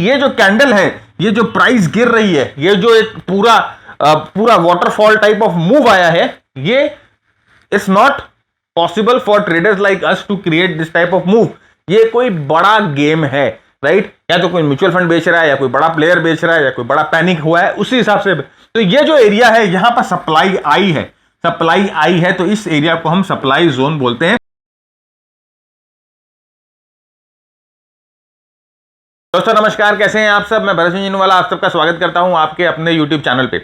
ये जो कैंडल है, ये जो प्राइस गिर रही है, ये जो एक पूरा वाटरफॉल टाइप ऑफ मूव आया है, ये it's not possible for traders like us to create this type of move. ये कोई बड़ा गेम है, राइट? या तो कोई म्यूचुअल फंड बेच रहा है, या कोई बड़ा प्लेयर बेच रहा है, या कोई बड़ा पैनिक हुआ है, उसी हिसाब से। तो ये जो एरिया है, यहां पर सप्लाई आई है, तो इस एरिया को हम सप्लाई जोन बोलते हैं। दोस्तों नमस्कार, कैसे हैं आप सब? मैं भरत झुंझुनवाला आप सबका स्वागत करता हूं आपके अपने यूट्यूब चैनल पे।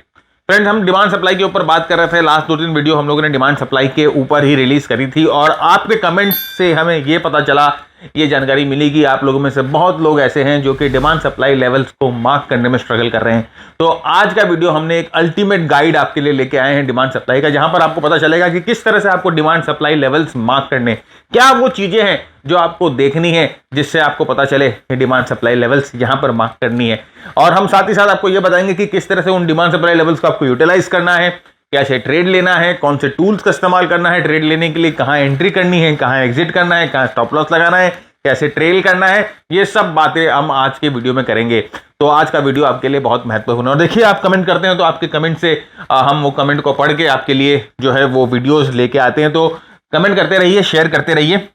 फ्रेंड्स, हम डिमांड सप्लाई के ऊपर बात कर रहे थे। लास्ट 2-3 वीडियो हम लोगों ने डिमांड सप्लाई के ऊपर ही रिलीज करी थी, और आपके कमेंट्स से हमें ये पता चला, ये जानकारी मिली कि आप लोगों में से बहुत लोग ऐसे हैं जो कि डिमांड सप्लाई लेवल्स को मार्क करने में स्ट्रगल कर रहे हैं। तो आज का वीडियो हमने एक अल्टीमेट गाइड आपके लिए लेके आए हैं डिमांड सप्लाई का, जहां पर आपको पता चलेगा कि किस तरह से आपको डिमांड सप्लाई लेवल्स मार्क करने, क्या वो चीजें हैं जो आपको देखनी है जिससे आपको पता चले कि डिमांड सप्लाई लेवल्स यहां पर मार्क करनी है। और हम साथ ही साथ आपको यह बताएंगे कि किस तरह से उन डिमांड सप्लाई लेवल्स को आपको यूटिलाइज करना है, कैसे ट्रेड लेना है, कौन से टूल्स का इस्तेमाल करना है ट्रेड लेने के लिए, कहां एंट्री करनी है, कहां एग्जिट करना है, कहां स्टॉप लॉस लगाना है, कैसे ट्रेल करना है। ये सब बातें हम आज के वीडियो में करेंगे। तो आज का वीडियो आपके लिए बहुत महत्वपूर्ण है। और देखिए, आप कमेंट करते हैं तो आपके कमेंट से हम वो कमेंट को पढ़ के आपके लिए जो है वो वीडियोस लेके आते हैं। तो कमेंट करते रहिए, शेयर करते रहिए,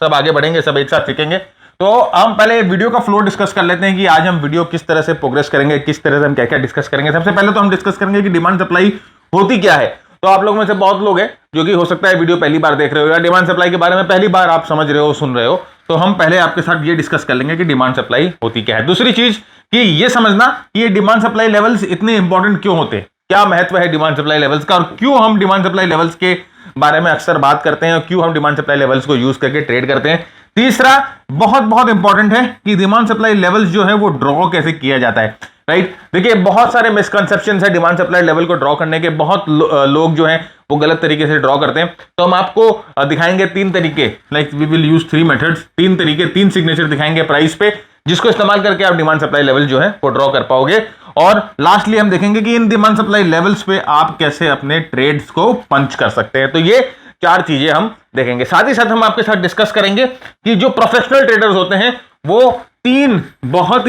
सब आगे बढ़ेंगे, सब एक साथ सीखेंगे। तो हम पहले वीडियो का फ्लो डिस्कस कर लेते हैं कि आज हम वीडियो किस तरह से प्रोग्रेस करेंगे, किस तरह से हम क्या क्या डिस्कस करेंगे। सबसे पहले तो हम डिस्कस करेंगे कि डिमांड सप्लाई होती क्या है। तो आप लोगों में से बहुत लोग हैं जो कि हो सकता है वीडियो पहली बार देख रहे हो, या डिमांड सप्लाई के बारे में पहली बार आप समझ रहे हो, सुन रहे हो। तो हम पहले आपके साथ ये डिस्कस कर लेंगे कि डिमांड सप्लाई होती क्या है। दूसरी चीज कि ये समझना कि ये डिमांड सप्लाई लेवल्स इतने इंपॉर्टेंट क्यों होते हैं, क्या महत्व है डिमांड सप्लाई लेवल्स का, और क्यों हम डिमांड सप्लाई लेवल्स के बारे में अक्सर बात करते हैं, और क्यों हम डिमांड सप्लाई लेवल्स को यूज करके ट्रेड करते हैं। तीसरा बहुत इंपॉर्टेंट है कि डिमांड सप्लाई लेवल्स जो है वो ड्रॉ कैसे किया जाता है, राइट? देखिए, बहुत सारे मिसकंसेप्शंस है डिमांड सप्लाई लेवल को ड्रॉ करने के। बहुत लोग जो हैं वो गलत तरीके से ड्रॉ करते हैं। तो हम आपको दिखाएंगे 3 तरीके, like we will use 3 methods, 3 तरीके, 3 सिग्नेचर दिखाएंगे प्राइस पे, जिसको इस्तेमाल करके आप डिमांड सप्लाई लेवल जो है वो ड्रॉ कर पाओगे। और लास्टली हम देखेंगे कि इन डिमांड सप्लाई लेवल्स पे आप कैसे अपने ट्रेड्स को पंच कर सकते हैं। तो ये 4 चीजें हम देखेंगे। साथ ही साथ हम आपके साथ डिस्कस करेंगे कि जो प्रोफेशनल ट्रेडर्स होते हैं वो 3 बहुत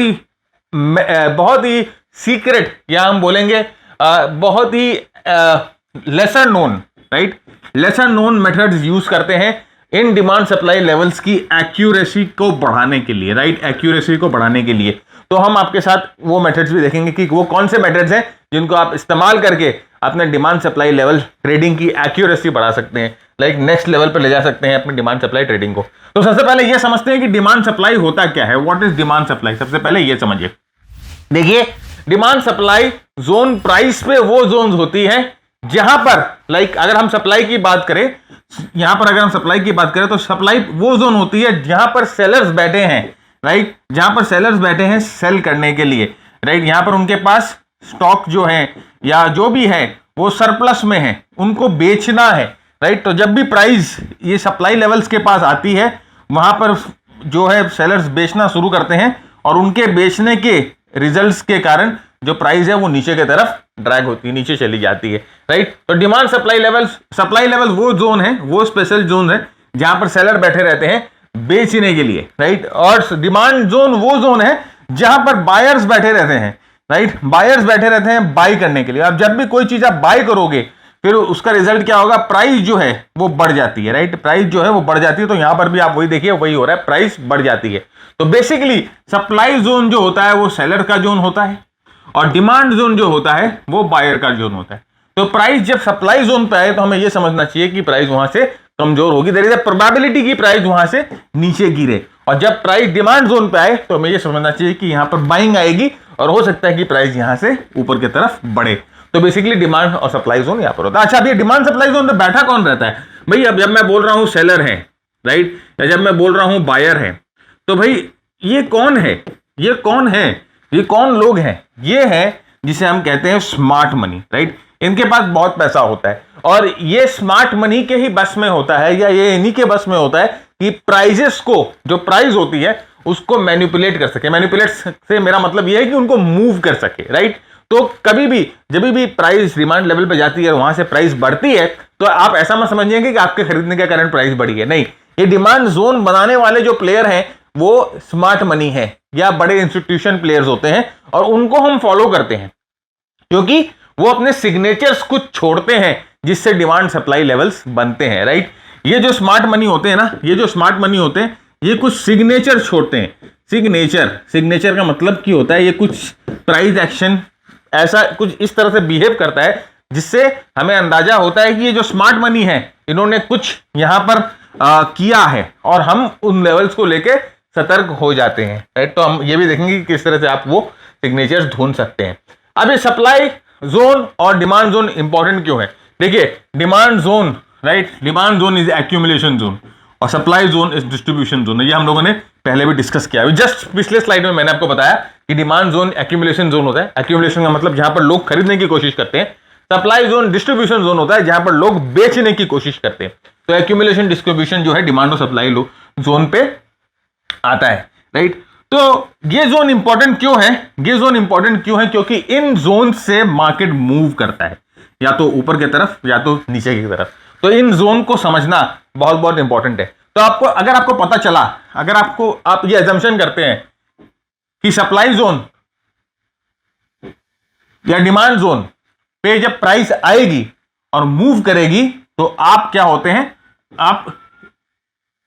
ही सीक्रेट, या हम बोलेंगे बहुत ही lesser known, right, lesser known methods use करते हैं इन डिमांड सप्लाई लेवल्स की एक्यूरेसी को बढ़ाने के लिए, राइट, एक्यूरेसी को बढ़ाने के लिए। तो हम आपके साथ वो मेथड्स भी देखेंगे कि वो कौन से मेथड्स हैं जिनको आप इस्तेमाल करके अपने डिमांड सप्लाई लेवल ट्रेडिंग की एक्यूरेसी बढ़ा सकते हैं, लाइक नेक्स्ट लेवल पर ले जा सकते हैं अपनी डिमांड सप्लाई ट्रेडिंग को। तो सबसे पहले ये समझते हैं कि डिमांड सप्लाई होता क्या है, व्हाट इज डिमांड सप्लाई। सबसे पहले ये समझिए। देखिए, डिमांड सप्लाई जोन प्राइस पे वो जोन होती है जहां पर, लाइक अगर हम सप्लाई की बात करें, यहां पर अगर हम सप्लाई की बात करें तो सप्लाई वो जोन होती है जहां पर सेलर्स बैठे हैं, राइट, जहां पर सेलर्स बैठे हैं सेल करने के लिए, राइट। यहां पर उनके पास स्टॉक जो है या जो भी है वो सरप्लस में है, उनको बेचना है, राइट। तो जब भी प्राइस ये सप्लाई लेवल्स के पास आती है, वहां पर जो है सेलर्स बेचना शुरू करते हैं, और उनके बेचने के रिजल्ट्स के कारण जो प्राइस है वो नीचे की तरफ ड्रैग होती है, नीचे चली जाती है, राइट। तो डिमांड सप्लाई लेवल वो जोन है, वो स्पेशल जोन है जहां पर सेलर बैठे रहते हैं बेचने के लिए, राइट। और डिमांड जोन वो जोन है जहां पर बायर्स बैठे रहते हैं, राइट, बायर्स बैठे रहते हैं बाई करने के लिए। अब जब भी कोई चीज आप बाई करोगे, फिर उसका रिजल्ट क्या होगा, प्राइस जो है वो बढ़ जाती है, राइट, प्राइस जो है वो बढ़ जाती है। तो यहां पर भी आप वही देखिए, वही हो रहा है, प्राइस बढ़ जाती है। तो बेसिकली सप्लाई जोन जो होता है वो सेलर का जोन होता है, और डिमांड जोन जो होता है वो बायर का जोन होता है। तो प्राइस जब सप्लाई जोन पे आए तो हमें यह समझना चाहिए कि प्राइस वहां से कमजोर होगी, देयर इज अ प्रोबेबिलिटी की प्राइस वहां से नीचे गिरे। और जब प्राइस डिमांड जोन पे आए तो हमें यह समझना चाहिए कि यहां पर बाइंग आएगी, और हो सकता है कि प्राइस यहां से ऊपर की तरफ बढ़े। तो बेसिकली डिमांड और सप्लाई जोन यहां पर होता है। अच्छा, अब ये डिमांड सप्लाई जोन में बैठा कौन रहता है भाई? अब जब मैं बोल रहा हूं सेलर है, राइट, या जब मैं बोल रहा हूं बायर है, तो भाई ये कौन है, ये कौन है, ये कौन लोग हैं? ये है जिसे हम कहते हैं स्मार्ट मनी, राइट। इनके पास बहुत पैसा होता है, और ये स्मार्ट मनी के ही बस में होता है, या ये इन्हीं के बस में होता है कि प्राइजेस को, जो प्राइस होती है उसको मैनिपुलेट कर सके। मैनिपुलेट से मेरा मतलब ये है कि उनको मूव कर सके, राइट। तो कभी भी जब भी प्राइस डिमांड लेवल पे जाती है और वहां से प्राइस बढ़ती है, तो आप ऐसा मत समझिए कि आपके खरीदने के कारण प्राइस बढ़ी है, नहीं। ये डिमांड जोन बनाने वाले जो प्लेयर हैं वो स्मार्ट मनी है, या बड़े इंस्टीट्यूशन प्लेयर्स होते हैं और उनको हम फॉलो करते हैं क्योंकि वो अपने सिग्नेचर्स कुछ छोड़ते हैं जिससे डिमांड सप्लाई लेवल्स बनते हैं, राइट। ये जो स्मार्ट मनी होते हैं ना, ये जो स्मार्ट मनी होते हैं ये कुछ सिग्नेचर छोड़ते हैं। सिग्नेचर का मतलब क्या होता है, ये कुछ प्राइस एक्शन ऐसा कुछ इस तरह से बिहेव करता है जिससे हमें अंदाजा होता है कि ये जो स्मार्ट मनी है इन्होंने कुछ यहां पर किया है और हम उन लेवल्स को लेके सतर्क हो जाते हैं, राइट। तो हम ये भी देखेंगे कि किस तरह से आप वो सिग्नेचर्स ढूंढ सकते हैं। अब ये सप्लाई जोन और डिमांड जोन इंपॉर्टेंट क्यों है? देखिए, demand zone, right, demand zone is accumulation zone और supply zone is distribution zone. ये हम लोगों ने पहले भी डिस्कस किया है। जस्ट पिछले स्लाइड में मैंने आपको बताया कि डिमांड जोन एक्यूमुलेशन जोन होता है। एक्यूमुलेशन का मतलब जहां पर लोग खरीदने की कोशिश करते हैं। सप्लाई जोन डिस्ट्रीब्यूशन जोन होता है जहां पर लोग बेचने की कोशिश करते हैं। तो एक्यूमुलेशन डिस्ट्रीब्यूशन जो है डिमांड और सप्लाई जोन पे आता है, राइट। तो ये जोन इंपॉर्टेंट क्यों है? ये जोन इंपॉर्टेंट क्यों है? क्योंकि इन जोन से मार्केट मूव करता है, या तो ऊपर की तरफ या तो नीचे की तरफ। तो इन जोन को समझना बहुत बहुत इंपॉर्टेंट है। तो आपको अगर आपको पता चला, अगर आप ये अजम्पशन करते हैं कि सप्लाई जोन या डिमांड जोन पे जब प्राइस आएगी और मूव करेगी तो आप क्या होते हैं, आप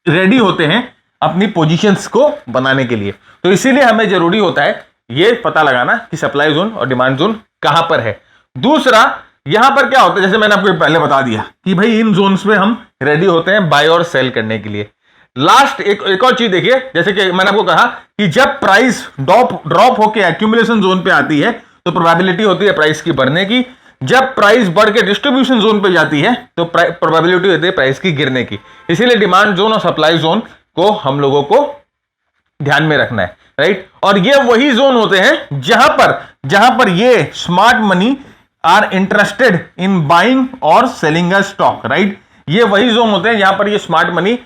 रेडी होते हैं अपनी पोजीशंस को बनाने के लिए। तो इसीलिए हमें जरूरी होता है ये पता लगाना कि सप्लाई जोन और डिमांड जोन कहां पर है। दूसरा, यहां पर क्या होता है, जैसे मैंने आपको पहले बता दिया कि भाई इन जोन्स में हम रेडी होते हैं बाय और सेल करने के लिए। लास्ट एक और चीज देखिए, जैसे कि मैंने आपको कहा कि जब प्राइस ड्रॉप होकर एक्यूमुलेशन जोन पे आती है तो प्रोबेबिलिटी होती है प्राइस की बढ़ने की। जब प्राइस बढ़ के डिस्ट्रीब्यूशन जोन पे जाती है तो प्रोबेबिलिटी होती है प्राइस की गिरने की। इसीलिए डिमांड जोन और सप्लाई जोन को हम लोगों को ध्यान में रखना है, राइट। और ये वही जोन होते हैं जहां पर ये smart money are interested in buying और सेलिंग अ स्टॉक, राइट। ये वही जोन होते हैं जहां पर ये स्मार्ट मनी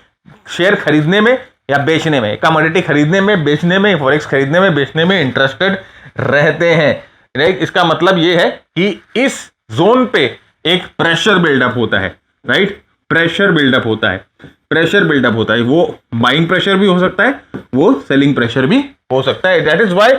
शेयर खरीदने में या बेचने में, कमोडिटी खरीदने में, बेचने में, फॉरेक्स खरीदने में, बेचने में इंटरेस्टेड रहते हैं, राइट। इसका मतलब ये है कि इस जोन पे एक प्रेशर बिल्डअप होता है, राइट। प्रेशर बिल्डअप होता है, वो बाइंग प्रेशर भी हो सकता है, वो सेलिंग प्रेशर भी हो सकता है। That is why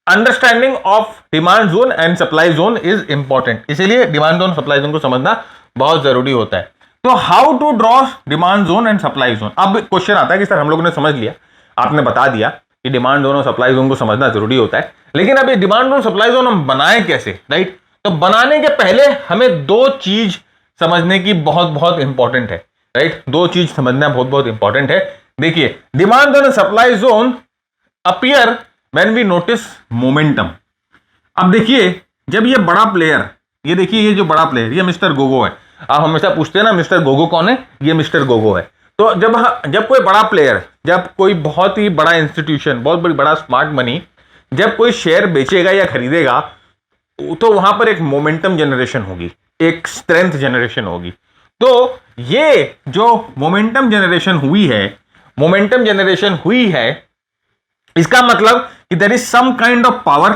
understanding of demand zone and supply zone is important. इसीलिए डिमांड जोन सप्लाई जोन को समझना बहुत जरूरी होता है। तो how to draw demand zone and supply zone. अब क्वेश्चन आता है कि सर हम लोगों ने समझ लिया, आपने बता दिया कि डिमांड जोन और सप्लाई जोन को समझना जरूरी होता है, लेकिन अब ये डिमांड जोन सप्लाई जोन हम बनाएं कैसे, राइट। तो बनाने के पहले हमें दो चीज समझने की बहुत बहुत इंपॉर्टेंट है, राइट। दो चीज समझना बहुत बहुत इंपॉर्टेंट है। देखिए, demand zone and supply zone appear when we notice momentum. अब देखिए, जब ये बड़ा प्लेयर, ये देखिए ये जो बड़ा प्लेयर, ये मिस्टर गोगो है। आप हमेशा पूछते हैं ना मिस्टर गोगो कौन है, ये मिस्टर गोगो है। तो जब कोई बड़ा प्लेयर, जब कोई बहुत ही बड़ा इंस्टीट्यूशन, बहुत बड़ा स्मार्ट मनी जब कोई शेयर बेचेगा या खरीदेगा तो वहां पर एक मोमेंटम जनरेशन होगी, एक स्ट्रेंथ जनरेशन होगी। तो ये जो मोमेंटम जनरेशन हुई है, इसका मतलब कि there is some kind of power,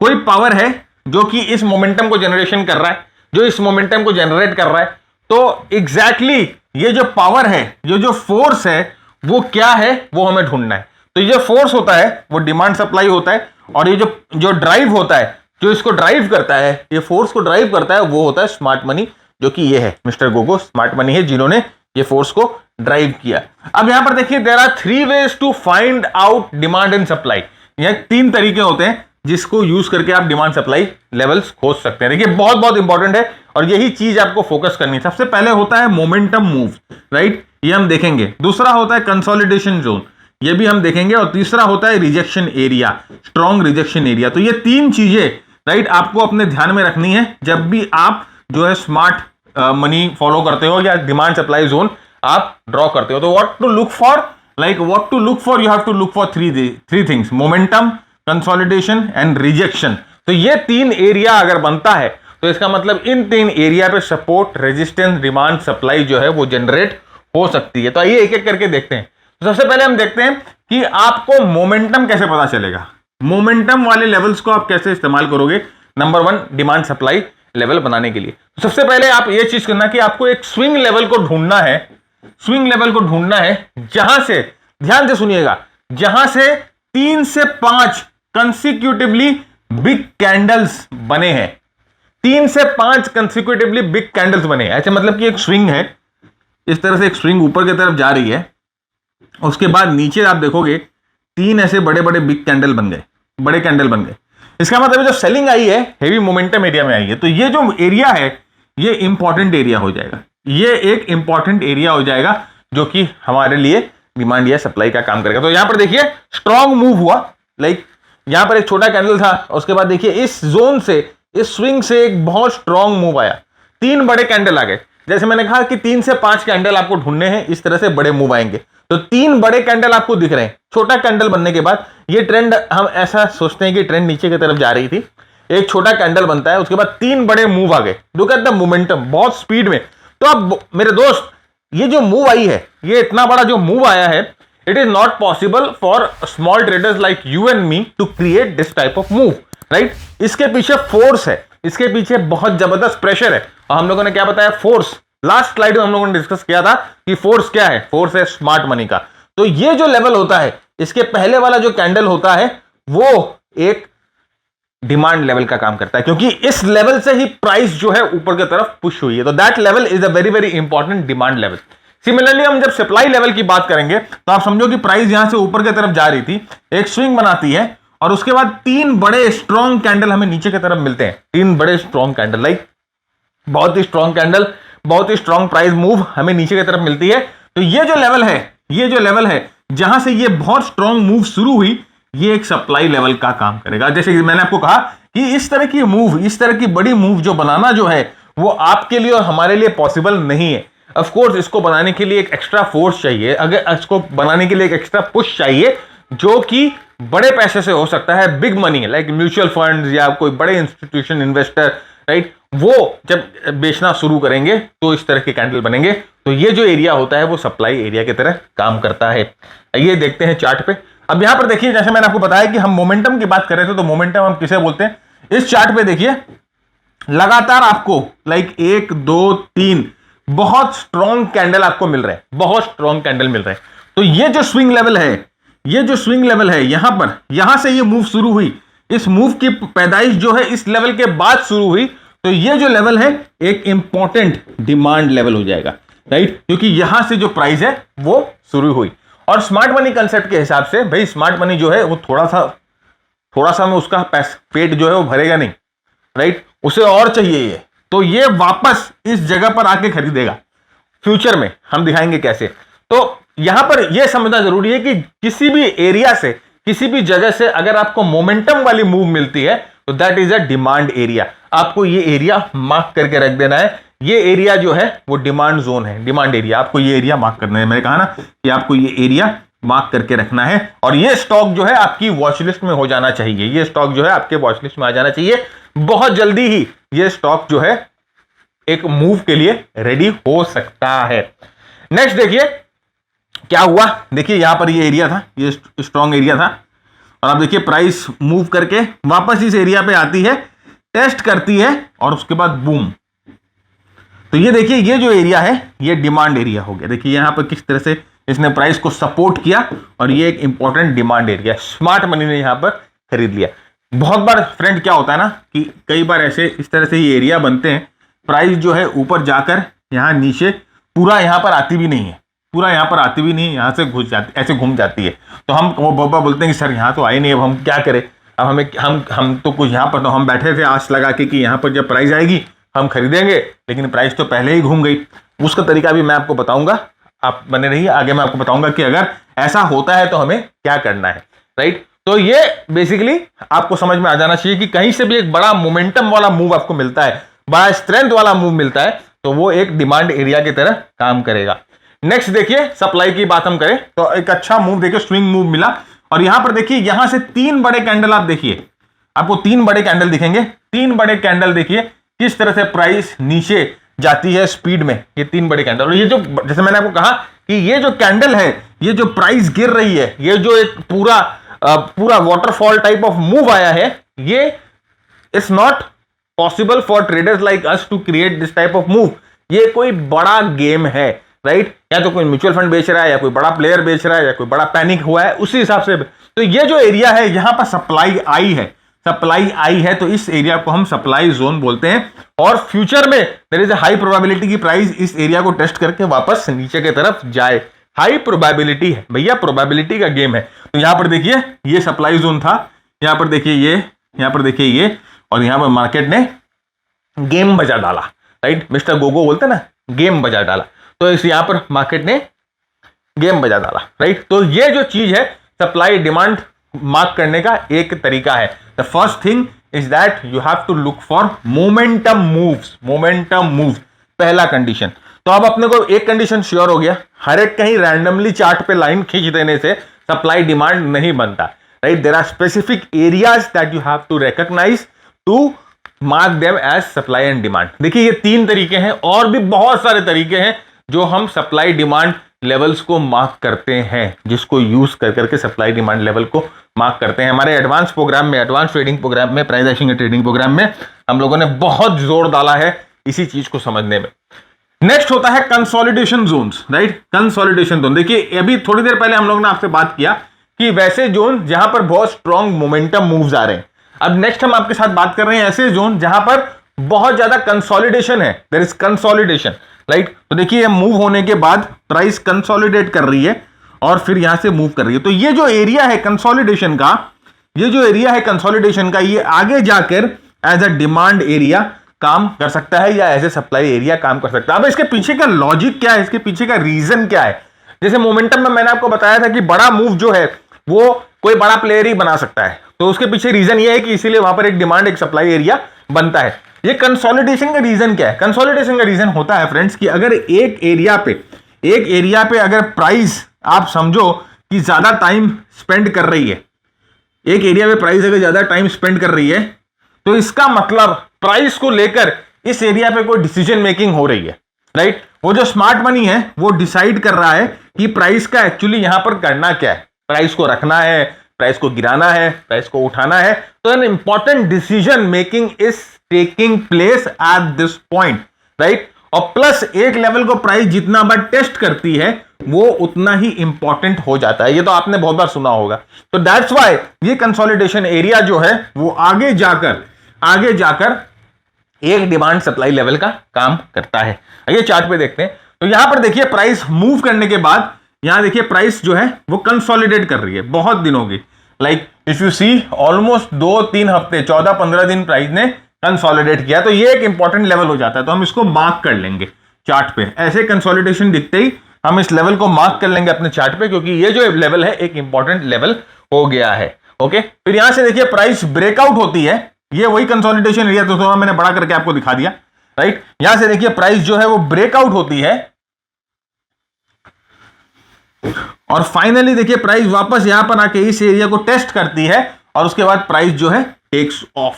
कोई पावर है जो कि इस मोमेंटम को जनरेशन कर रहा है, जो इस मोमेंटम को जनरेट कर रहा है। तो एग्जैक्टली ये जो पावर है, जो फोर्स है, वो क्या है, वो हमें ढूंढना है। तो ये फोर्स होता है वो डिमांड सप्लाई होता है, और ये जो ड्राइव होता है, जो इसको ड्राइव करता है, ये फोर्स को ड्राइव करता है, वो होता है स्मार्ट मनी, जो कि ये है मिस्टर गोगो स्मार्ट मनी है जिन्होंने ये फोर्स को ड्राइव किया। अब यहां पर देखिए, there are 3 ways to find out demand and supply. यह 3 तरीके होते हैं जिसको यूज करके आप डिमांड सप्लाई लेवल्स खोज सकते हैं। देखिए, बहुत बहुत इंपॉर्टेंट है और यही चीज आपको फोकस करनी है। सबसे पहले होता है मोमेंटम मूव, राइट, ये हम देखेंगे। दूसरा होता है कंसोलिडेशन जोन, ये भी हम देखेंगे। और तीसरा होता है rejection area, strong rejection area. तो ये 3 चीजें, राइट, आपको अपने ध्यान में रखनी है जब भी आप जो है स्मार्ट मनी फॉलो करते हो या डिमांड सप्लाई जोन आप ड्रॉ करते हो। तो what to look for, you have to look for 3 things, momentum, consolidation and rejection. तो ये 3 एरिया अगर बनता है तो इसका मतलब इन 3 एरिया पे सपोर्ट, रेजिस्टेंस, डिमांड सप्लाई जो है वो जनरेट हो सकती है। तो आइए एक एक करके देखते हैं। तो सबसे पहले हम देखते हैं कि आपको मोमेंटम कैसे पता चलेगा। मोमेंटम वाले लेवल्स को आप कैसे इस्तेमाल करोगे नंबर 1 डिमांड सप्लाई लेवल बनाने के लिए। तो सबसे पहले आप ये चीज करना कि आपको एक स्विंग लेवल को ढूंढना है, जहां से, ध्यान से सुनिएगा, जहां से 3 से 5 कंसिक्यूटिवली बिग कैंडल्स बने हैं। 3 से 5 कंसिक्यूटिवली बिग कैंडल्स बने हैं। ऐसे मतलब कि एक स्विंग है, इस तरह से एक स्विंग ऊपर की तरफ जा रही है, उसके बाद नीचे आप देखोगे 3 ऐसे बड़े बड़े बिग कैंडल बन गए, बड़े कैंडल बन गए। इसका मतलब जो सेलिंग आई है हेवी मोमेंटम एरिया में आई है, तो ये जो एरिया है ये इंपॉर्टेंट एरिया हो जाएगा, ये एक इंपॉर्टेंट एरिया हो जाएगा जो कि हमारे लिए डिमांड या सप्लाई का काम करेगा। तो यहां पर देखिए स्ट्रॉन्ग मूव हुआ, लाइक यहां पर एक छोटा कैंडल था, उसके बाद देखिए इस जोन से, इस स्विंग से एक बहुत स्ट्रॉन्ग मूव आया, 3 बड़े कैंडल आ गए। जैसे मैंने कहा कि 3 से 5 कैंडल आपको ढूंढने हैं, इस तरह से बड़े मूव आएंगे। तो 3 बड़े कैंडल आपको दिख रहे हैं। छोटा कैंडल बनने के बाद ये ट्रेंड, हम ऐसा सोचते हैं कि ट्रेंड नीचे की तरफ जा रही थी, एक छोटा कैंडल बनता है, उसके बाद 3 बड़े मूव आ गए। लुक एट द मोमेंटम, बहुत स्पीड में। तो अब मेरे दोस्त, ये जो मूव आई है, ये इतना बड़ा जो मूव आया है, it is not possible for small traders like you and me to create this type of move, right. इसके पीछे फोर्स है, इसके पीछे बहुत जबरदस्त प्रेशर है। और हम लोगों ने क्या बताया, फोर्स। लास्ट स्लाइड में हम लोगों ने डिस्कस किया था कि फोर्स क्या है, फोर्स है स्मार्ट मनी का। तो ये जो लेवल होता है, इसके पहले वाला जो कैंडल होता है, वो एक डिमांड लेवल का काम करता है, क्योंकि इस लेवल से ही प्राइस जो है ऊपर की तरफ पुश हुई है। तो that level is a very very important demand level. Similarly हम जब सप्लाई लेवल की बात करेंगे तो आप समझो कि प्राइस यहां से ऊपर की तरफ जा रही थी, एक स्विंग बनाती है, और उसके बाद 3 बड़े स्ट्रॉन्ग कैंडल हमें नीचे की तरफ मिलते हैं। 3 बड़े स्ट्रॉन्ग कैंडल, लाइक बहुत ही स्ट्रॉन्ग कैंडल, बहुत ही स्ट्रॉन्ग प्राइस मूव हमें नीचे की तरफ मिलती है। तो ये जो लेवल है, ये जो लेवल है जहां से ये बहुत स्ट्रॉन्ग मूव शुरू हुई, ये एक सप्लाई लेवल का काम करेगा। जैसे कि मैंने आपको कहा कि इस तरह की मूव, इस तरह की बड़ी मूव जो बनाना जो है, वो आपके लिए और हमारे लिए पॉसिबल नहीं है। ऑफ कोर्स इसको बनाने के लिए एक एक्स्ट्रा फोर्स चाहिए, अगर इसको बनाने के लिए एक एक्स्ट्रा पुश चाहिए, जो कि बड़े पैसे से हो सकता है, big money, like mutual funds या कोई बड़े इंस्टीट्यूशन इन्वेस्टर, राइट। वो जब बेचना शुरू करेंगे तो इस तरह के कैंडल बनेंगे। तो ये जो एरिया होता है वो सप्लाई एरिया की तरह काम करता है। ये देखते हैं चार्ट पे। अब यहां पर देखिए, जैसे मैंने आपको बताया कि हम मोमेंटम की बात कर रहे थे, तो मोमेंटम हम किसे बोलते हैं। इस चार्ट पे देखिए लगातार आपको लाइक 1 2 3 बहुत स्ट्रॉन्ग कैंडल आपको मिल रहे हैं, बहुत स्ट्रॉन्ग कैंडल मिल रहे हैं। तो ये जो स्विंग लेवल है, ये जो स्विंग लेवल है, यहां पर, यहां से ये मूव शुरू हुई, इस मूव की पैदाइश जो है इस लेवल के बाद शुरू हुई। तो ये जो लेवल है एक इंपॉर्टेंट डिमांड लेवल हो जाएगा, राइट, क्योंकि यहां से जो प्राइस है वो शुरू हुई। और स्मार्ट मनी कंसेप्ट के हिसाब से भाई, स्मार्ट मनी जो है वो थोड़ा सा में उसका पेट जो है वो भरेगा नहीं, राइट, उसे और चाहिए ये। तो ये वापस इस जगह पर आके खरीदेगा फ्यूचर में, हम दिखाएंगे कैसे। तो यहां पर यह समझना जरूरी है कि किसी भी एरिया से, किसी भी जगह से अगर आपको मोमेंटम वाली मूव मिलती है तो that is a demand area. आपको ये एरिया मार्क करके रख देना है। ये एरिया जो है वो डिमांड जोन है, डिमांड एरिया। आपको ये एरिया मार्क करना है। मैंने कहा ना कि आपको ये एरिया मार्क करके रखना है, और ये स्टॉक जो है आपकी वॉच लिस्ट में हो जाना चाहिए। ये स्टॉक जो है आपके वॉच लिस्ट में आ जाना चाहिए। बहुत जल्दी ही ये स्टॉक जो है एक मूव के लिए रेडी हो सकता है। नेक्स्ट देखिए क्या हुआ। देखिए यहां पर ये एरिया था, ये स्ट्रॉन्ग एरिया था, और आप देखिए प्राइस मूव करके वापस इस एरिया पे आती है, टेस्ट करती है, और उसके बाद बूम। तो ये देखिए ये जो एरिया है ये डिमांड एरिया हो गया। देखिए यहां पर किस तरह से इसने प्राइस को सपोर्ट किया, और ये एक important demand area, smart money ने यहां पर खरीद लिया। बहुत बार फ्रेंड क्या होता है ना कि कई बार ऐसे इस तरह से ये एरिया बनते हैं, प्राइस जो है ऊपर जाकर यहां नीचे पूरा यहां पर आती भी नहीं है, पूरा यहां पर आती भी नहीं है, यहां से घुस जाती, ऐसे घूम जाती है। तो हम वो बाबा बोलते हैं कि सर यहां तो आई नहीं, अब हम क्या करें। अब हमें हम तो कुछ यहां पर तो हम बैठे थे आस लगा के कि यहां पर जब प्राइस आएगी हम खरीदेंगे, लेकिन प्राइस तो पहले ही घूम गई। उसका तरीका भी मैं आपको बताऊंगा, आप बने रहिए, आगे मैं आपको बताऊंगा कि अगर ऐसा होता है तो हमें क्या करना है, राइट। तो ये बेसिकली आपको समझ में आ जाना चाहिए कि कहीं से भी एक बड़ा मोमेंटम वाला मूव आपको मिलता है, बड़ा स्ट्रेंथ वाला मूव मिलता है, तो वो एक डिमांड एरिया की तरह काम करेगा। नेक्स्ट देखिए सप्लाई की बात हम करें तो एक अच्छा मूव देखिए, स्विंग मूव मिला, और यहां पर देखिए यहां से 3 बड़े कैंडल आप देखिए, आपको 3 बड़े कैंडल दिखेंगे। 3 बड़े कैंडल देखिए किस तरह से प्राइस नीचे जाती है स्पीड में, ये 3 बड़े कैंडल। और ये जो, जैसे मैंने आपको कहा कि ये जो कैंडल है, ये जो प्राइस गिर रही है, ये जो एक पूरा वाटरफॉल टाइप ऑफ मूव आया है, ये it's not possible for traders like us to create this type of move. ये कोई बड़ा गेम है, राइट, या तो कोई म्यूचुअल फंड बेच रहा है, या कोई बड़ा प्लेयर बेच रहा है, या कोई बड़ा पैनिक हुआ है, उसी हिसाब से। तो ये जो एरिया है यहां पर सप्लाई आई है, तो इस एरिया को हम सप्लाई जोन बोलते हैं, और फ्यूचर में there is a high probability की प्राइस इस एरिया को टेस्ट करके वापस नीचे की तरफ जाए। हाई प्रोबेबिलिटी है भैया, प्रोबेबिलिटी का गेम है। तो यहां पर देखिए ये सप्लाई जोन था, यहां पर देखिए ये, यहां पर देखिए ये, और यहां पर मार्केट ने गेम बजा डाला, राइट, मिस्टर गोगो बोलते ना, गेम बजा डाला। तो इस यहां पर मार्केट ने गेम बजा डाला, राइट। तो ये जो चीज है सप्लाई डिमांड मार्क करने का एक तरीका है। The first thing is that you have to look for momentum moves, पहला कंडीशन। तो अब अपने को एक कंडीशन श्योर हो गया, हर एक कहीं रैंडमली चार्ट पे लाइन खींच देने से सप्लाई डिमांड नहीं बनता, right. There are specific areas that you have to recognise to mark them as supply and demand. देखिए ये 3 तरीके हैं, और भी बहुत सारे तरीके हैं जो हम सप्लाई डिमांड लेवल्स को मार्क करते हैं, जिसको यूज कर करके सप्लाई डिमांड लेवल को मार्क करते हैं। हमारे एडवांस प्रोग्राम में, एडवांस ट्रेडिंग प्रोग्राम में, प्राइस एक्शन ट्रेडिंग प्रोग्राम में हम लोगों ने बहुत जोर डाला है इसी चीज को समझने में। नेक्स्ट होता है consolidation zones, right. Consolidation zone, देखिए अभी थोड़ी देर पहले हम लोग ने आपसे बात किया कि वैसे जोन जहां पर बहुत स्ट्रॉन्ग मोमेंटम मूव्स आ रहे हैं। अब नेक्स्ट हम आपके साथ बात कर रहे हैं ऐसे जोन जहां पर बहुत ज्यादा कंसोलिडेशन है, देयर इज कंसोलिडेशन, राइट। तो देखिए मूव होने के बाद प्राइस कंसोलिडेट कर रही है और फिर यहां से मूव कर रही है। तो ये जो एरिया है कंसोलिडेशन का, ये आगे जाकर एज अ डिमांड एरिया काम कर सकता है, या एज ए सप्लाई एरिया काम कर सकता है। अब इसके पीछे का लॉजिक क्या है, इसके पीछे का रीजन क्या है? जैसे मोमेंटम में मैंने आपको बताया था कि बड़ा मूव जो है वो कोई बड़ा प्लेयर ही बना सकता है, तो उसके पीछे रीजन ये है कि इसीलिए वहां पर एक डिमांड एक सप्लाई एरिया बनता है। ये कंसोलिडेशन का रीजन क्या है? कंसोलिडेशन का रीजन होता है फ्रेंड्स कि अगर एक एरिया पे अगर प्राइस आप समझो कि ज्यादा टाइम स्पेंड कर रही है, एक एरिया पे प्राइस अगर ज्यादा टाइम स्पेंड कर रही है, तो इसका मतलब प्राइस को लेकर इस एरिया पे कोई डिसीजन मेकिंग हो रही है, राइट। वो जो स्मार्ट मनी है वो डिसाइड कर रहा है कि प्राइस का एक्चुअली यहां पर करना क्या है, प्राइस को रखना है, प्राइस को गिराना है, प्राइस को उठाना है। तो an important decision making is taking place at this point, right. और प्लस एक लेवल को प्राइस जितना बार टेस्ट करती है वो उतना ही इंपॉर्टेंट हो जाता है। ये तो आपने बहुत बार सुना होगा। तो दैट्स व्हाई ये कंसोलिडेशन एरिया जो है वो आगे जाकर एक डिमांड सप्लाई लेवल का काम करता है। आइए चार्ट पे देखते हैं। तो यहां पर देखिए प्राइस मूव करने के बाद यहां देखिए प्राइस जो है वो कंसोलिडेट कर रही है बहुत दिनों की, like if you see almost 2-3 हफ्ते 14-15 दिन प्राइस ने कंसोलिडेट किया। तो ये एक इंपॉर्टेंट लेवल हो जाता है, तो हम इसको मार्क कर लेंगे चार्ट पे। ऐसे कंसोलिडेशन दिखते ही हम इस लेवल को मार्क कर लेंगे अपने चार्ट पे, क्योंकि ये जो लेवल है एक इंपॉर्टेंट लेवल हो गया है। ओके, फिर यहां से देखिए प्राइस ब्रेकआउट होती है, ये वही कंसोलिडेशन एरिया तो थोड़ा मैंने बड़ा करके आपको दिखा दिया, राइट। यहां से देखिए प्राइस जो है वो ब्रेकआउट होती है और फाइनली देखिए प्राइस वापस यहां पर आके इस एरिया को टेस्ट करती है और उसके बाद प्राइस जो है टेक्स ऑफ।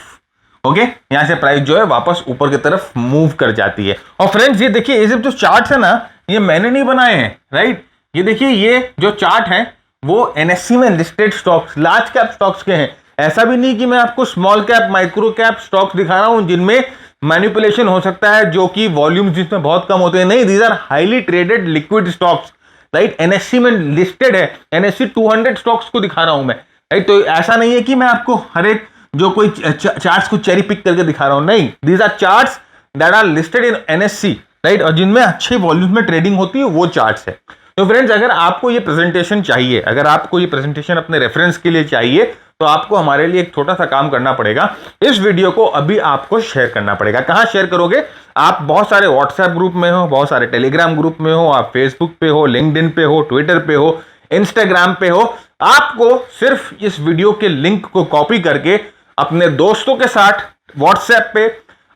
ओके, यहां से प्राइस जो है वापस ऊपर की तरफ मूव कर जाती है। और फ्रेंड्स ये देखिए ये सब जो चार्ट है ना, ये मैंने नहीं बनाए हैं, राइट। ये देखिए ये जो चार्ट है वो एनएससी में listed stocks, large cap stocks के हैं। ऐसा भी नहीं कि मैं आपको small cap micro cap stocks दिखा रहा हूं जिनमें मैनिपुलेशन हो सकता है, जो कि वॉल्यूम जिसमें बहुत कम होते हैं। नहीं, these are highly traded liquid stocks, right. NSC में लिस्टेड है, एनएससी 200 स्टॉक्स को दिखा रहा हूं मैं, राइट। तो ऐसा नहीं है कि मैं आपको हर एक जो कोई चार्ट्स को चेरी पिक करके दिखा रहा हूं, नहीं, these are charts that are listed in NSC, right. और जिनमें अच्छे वॉल्यूम में ट्रेडिंग होती है वो चार्ट्स है। तो फ्रेंड्स अगर आपको ये प्रेजेंटेशन चाहिए, अगर आपको ये प्रेजेंटेशन अपने रेफरेंस के लिए चाहिए, तो आपको हमारे लिए एक छोटा सा काम करना पड़ेगा। इस वीडियो को अभी आपको शेयर करना पड़ेगा। कहां शेयर करोगे? आप बहुत सारे व्हाट्सएप ग्रुप में हो, बहुत सारे टेलीग्राम ग्रुप में हो, आप फेसबुक पे हो, लिंक्डइन पे हो, ट्विटर पे हो, इंस्टाग्राम पे हो। आपको सिर्फ इस वीडियो के लिंक को कॉपी करके अपने दोस्तों के साथ व्हाट्सएप पे,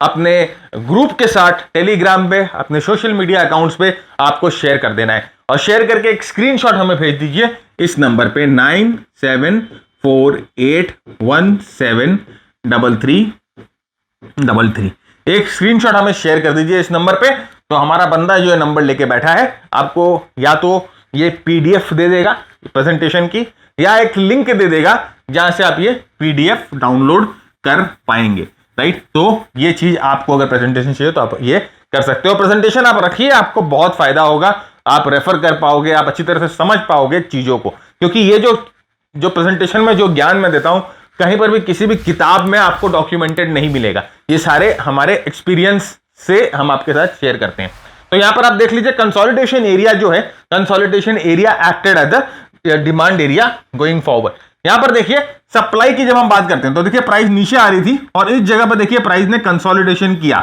अपने ग्रुप के साथ टेलीग्राम पे, अपने सोशल मीडिया अकाउंट्स पे आपको शेयर कर देना है। और शेयर करके एक स्क्रीनशॉट हमें भेज दीजिए इस नंबर पे 9748173333। एक स्क्रीनशॉट हमें शेयर कर दीजिए इस नंबर पे, तो हमारा बंदा जो है नंबर लेके बैठा है, आपको या तो ये पीडीएफ दे देगा प्रेजेंटेशन की, या एक लिंक दे देगा जहां से आप ये पीडीएफ डाउनलोड कर पाएंगे, राइट। तो ये चीज आपको अगर प्रेजेंटेशन चाहिए तो आप ये कर सकते हो। प्रेजेंटेशन आप रखिए, आपको बहुत फायदा होगा। आप रेफर कर पाओगे, आप अच्छी तरह से समझ पाओगे चीजों को, क्योंकि ये जो प्रेजेंटेशन में जो ज्ञान मैं देता हूं कहीं पर भी किसी भी किताब में आपको डॉक्यूमेंटेड नहीं मिलेगा, ये सारे हमारे एक्सपीरियंस से हम आपके साथ शेयर करते हैं। तो यहां पर आप देख लीजिए कंसोलिडेशन एरिया जो है, consolidation area acted as the demand area going forward. यहां पर देखिए सप्लाई की जब हम बात करते हैं तो देखिए प्राइस नीचे आ रही थी और इस जगह पर देखिए प्राइस ने कंसोलिडेशन किया।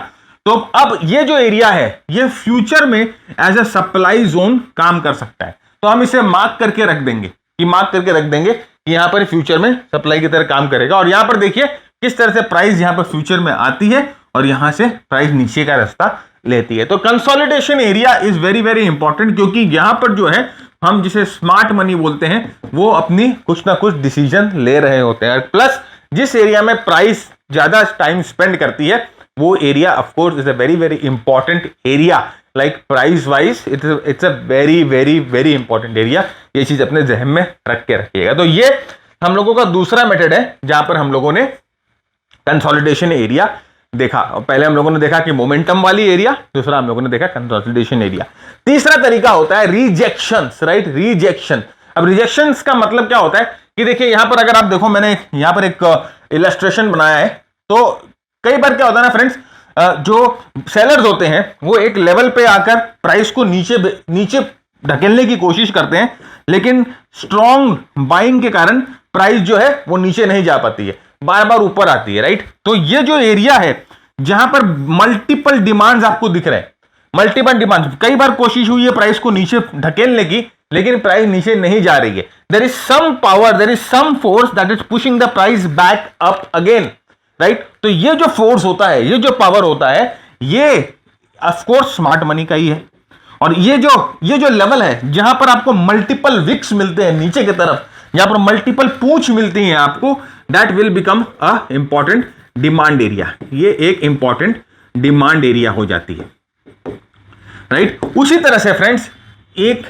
तो अब ये जो एरिया है ये फ्यूचर में एज अ सप्लाई जोन काम कर सकता है, तो हम इसे मार्क करके रख देंगे कि यहां पर फ्यूचर में सप्लाई की तरह काम करेगा। और यहां पर देखिए किस तरह से प्राइस यहां पर फ्यूचर में आती है और यहां से प्राइस नीचे का रास्ता लेती है। तो consolidation area is very very important, क्योंकि यहां पर जो है हम जिसे स्मार्ट मनी बोलते हैं वो अपनी कुछ ना कुछ डिसीजन ले रहे होते हैं। प्लस जिस एरिया में प्राइस ज्यादा टाइम स्पेंड करती है वो area of course is a very very important area, like price wise it's a very very very important area. ये चीज अपने जहन में रख के रखिएगा। तो ये हम लोगों का दूसरा मेथड है जहां पर हम लोगों ने कंसोलिडेशन एरिया देखा। पहले हम लोगों ने देखा कि मोमेंटम वाली एरिया, दूसरा हम लोगों ने देखा कंसोलिडेशन एरिया। तीसरा तरीका होता है रिजेक्शंस, राइट, रिजेक्शन। अब रिजेक्शंस का मतलब क्या होता है कि देखिए यहां पर अगर आप देखो, मैंने यहां पर एक इलस्ट्रेशन बनाया है। तो कई बार क्या होता है ना फ्रेंड्स, जो सेलर्स होते हैं वो एक लेवल पे आकर प्राइस को नीचे ढकेलने की कोशिश करते हैं, लेकिन स्ट्रॉन्ग बाइंग के कारण प्राइस जो है वो नीचे नहीं जा पाती है, बार बार ऊपर आती है, राइट। तो ये जो एरिया है जहां पर मल्टीपल डिमांड्स आपको दिख रहे हैं, मल्टीपल डिमांड, कई बार कोशिश हुई है प्राइस को नीचे ढकेलने की लेकिन प्राइस नीचे नहीं जा रही है। There is some power, there is some force that is pushing the price back up again, right. तो ये जो फोर्स होता है, ये जो पावर होता है, ये ऑफ कोर्स स्मार्ट मनी का ही है। और ये जो लेवल है जहां पर आपको मल्टीपल विक्स मिलते हैं नीचे की तरफ, यहां पर मल्टीपल पूंछ मिलती हैं आपको, that will become a important demand area. ये एक इंपॉर्टेंट डिमांड एरिया हो जाती है, राइट। उसी तरह से फ्रेंड्स एक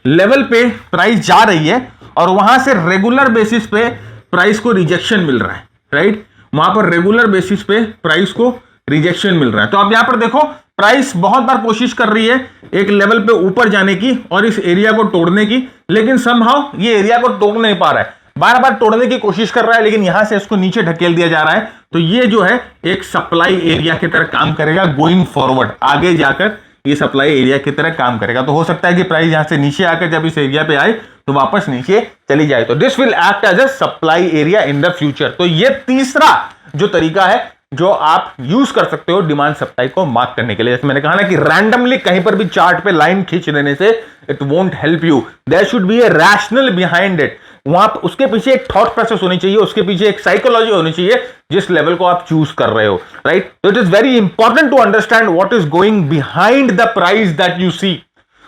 लेवल पे प्राइस जा रही है और वहां से रेगुलर बेसिस पे प्राइस को रिजेक्शन मिल रहा है, राइट। वहां पर रेगुलर बेसिस पे प्राइस को रिजेक्शन मिल रहा है। तो आप यहां पर देखो प्राइस बहुत बार कोशिश कर रही है एक लेवल पे ऊपर जाने की और इस एरिया को तोड़ने की, लेकिन समहाउ ये एरिया को तोड़ नहीं पा रहा है, बार बार तोड़ने की कोशिश कर रहा है, लेकिन यहां से इसको नीचे ढकेल दिया जा रहा है। तो ये जो है एक सप्लाई एरिया की तरह काम करेगा गोइंग फॉरवर्ड, आगे जाकर ये सप्लाई एरिया की तरह काम करेगा। तो हो सकता है कि प्राइस यहां से नीचे आकर जब इस एरिया पे आए तो वापस नीचे चली जाए। तो this will act as a supply area in the future. तो ये तीसरा जो तरीका है जो आप यूज कर सकते हो डिमांड सप्लाई को मार्क करने के लिए। जैसे मैंने कहा ना कि रैंडमली कहीं पर भी चार्ट पे लाइन खींच देने से it won't help you, there should be a rational behind it. वहां उसके पीछे एक थॉट प्रोसेस होनी चाहिए, उसके पीछे एक साइकोलॉजी होनी चाहिए जिस लेवल को आप चूज कर रहे हो, राइट। तो it is very important to understand what is going behind the price that you see.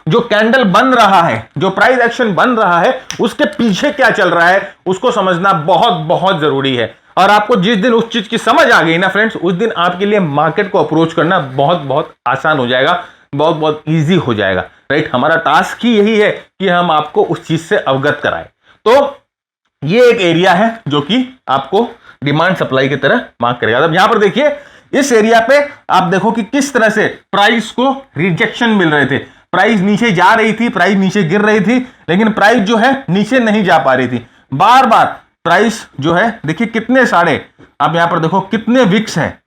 जो कैंडल बन रहा है, जो प्राइस एक्शन बन रहा है, उसके पीछे क्या चल रहा है उसको समझना बहुत बहुत जरूरी है। और आपको जिस दिन उस चीज की समझ आ गई ना फ्रेंड्स, उस दिन आपके लिए मार्केट को अप्रोच करना बहुत बहुत आसान हो जाएगा, बहुत बहुत ईजी हो जाएगा, राइट। हमारा टास्क ही यही है कि हम आपको उस चीज से अवगत कराएं। तो ये एक एरिया है जो कि आपको डिमांड सप्लाई की तरह मार्क करेगा। अब यहां पर देखिए इस एरिया पे आप देखो कि किस तरह से प्राइस को रिजेक्शन मिल रहे थे, प्राइस नीचे जा रही थी, प्राइस नीचे गिर रही थी, लेकिन प्राइस जो है नीचे नहीं जा पा रही थी। बार बार प्राइस जो है देखिए कितने सारे, आप यहां पर देखो कितने विक्स हैं,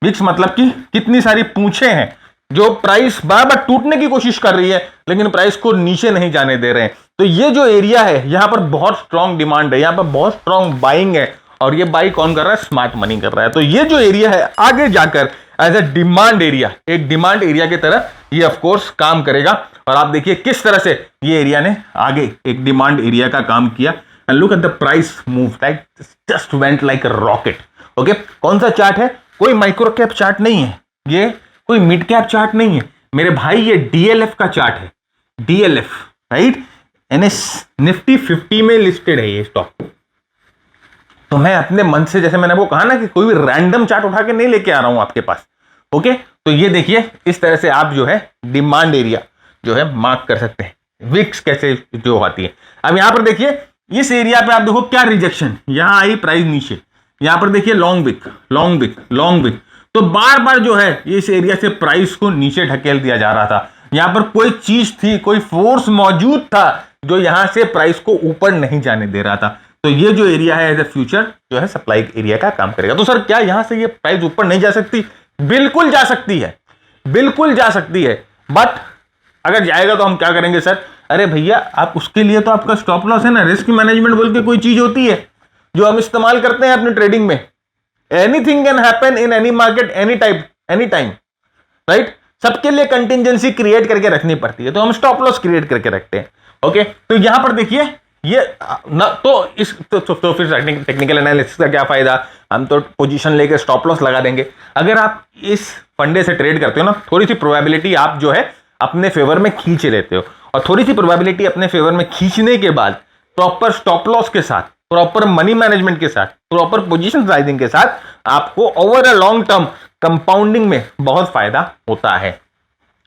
विक्स मतलब कि कितनी सारी पूंछे हैं जो प्राइस बार बार टूटने की कोशिश कर रही है लेकिन प्राइस को नीचे नहीं जाने दे रहे हैं। तो ये जो एरिया है यहां पर बहुत स्ट्रॉन्ग डिमांड है, यहां पर बहुत स्ट्रॉन्ग बाइंग है और ये बाई कौन कर रहा है, स्मार्ट मनी कर रहा है। तो ये जो एरिया है आगे जाकर एज ए डिमांड एरिया, एक डिमांड एरिया की तरह ये ऑफ कोर्स काम करेगा। और आप देखिए किस तरह से ये एरिया ने आगे एक डिमांड एरिया का काम किया। And look at the price move, like just went like a rocket. Okay, कौन सा चार्ट है, कोई माइक्रो कैप चार्ट नहीं है, ये कोई मिड कैप चार्ट नहीं है मेरे भाई, ये डीएलएफ का चार्ट है, डीएलएफ, राइट। निफ्टी 50 में लिस्टेड है ये स्टॉक। तो मैं अपने मन से, जैसे मैंने वो कहा ना कि कोई भी रैंडम चार्ट उठा के नहीं लेके आ रहा हूं आपके पास। ओके, तो ये देखिए इस तरह से आप जो है डिमांड एरिया जो है मार्क कर सकते हैं, विक्स कैसे जो आती है। अब यहां पर देखिए इस एरिया पे आप देखो क्या रिजेक्शन, यहां आई प्राइस नीचे, यहां पर देखिए long wick, long wick, long wick. तो बार बार जो है इस एरिया से प्राइस को नीचे ढकेल दिया जा रहा था। यहां पर कोई चीज थी, कोई फोर्स मौजूद था जो यहां से प्राइस को ऊपर नहीं जाने दे रहा था। तो ये जो एरिया है एज ए फ्यूचर जो है सप्लाई एरिया का काम करेगा। तो सर क्या यहां से ये प्राइस ऊपर नहीं जा सकती? बिल्कुल जा सकती है, बिल्कुल जा सकती है। बट अगर जाएगा तो हम क्या करेंगे सर? अरे भैया आप उसके लिए तो आपका स्टॉप लॉस है ना, रिस्क मैनेजमेंट बोल के कोई चीज होती है जो हम इस्तेमाल करते हैं अपनी ट्रेडिंग में। Anything can happen in any market any time, right? सबके लिए कंटिजेंसी क्रिएट करके रखनी पड़ती है, तो हम स्टॉप लॉस क्रिएट करके रखते हैं। ओके, तो यहां पर देखिए ये ना, तो इस तो फिर टेक्निकल एनालिसिस का क्या फायदा? हम तो पोजीशन लेके स्टॉप लॉस लगा देंगे। अगर आप इस फंडे से ट्रेड करते हो ना, थोड़ी सी प्रोबेबिलिटी आप जो है अपने फेवर में खींच लेते हो, और थोड़ी सी प्रोबेबिलिटी अपने फेवर में खींचने के बाद प्रॉपर स्टॉप लॉस के साथ, प्रॉपर मनी मैनेजमेंट के साथ, प्रॉपर पोजीशन साइजिंग के साथ आपको over a long term compounding में बहुत फायदा होता है,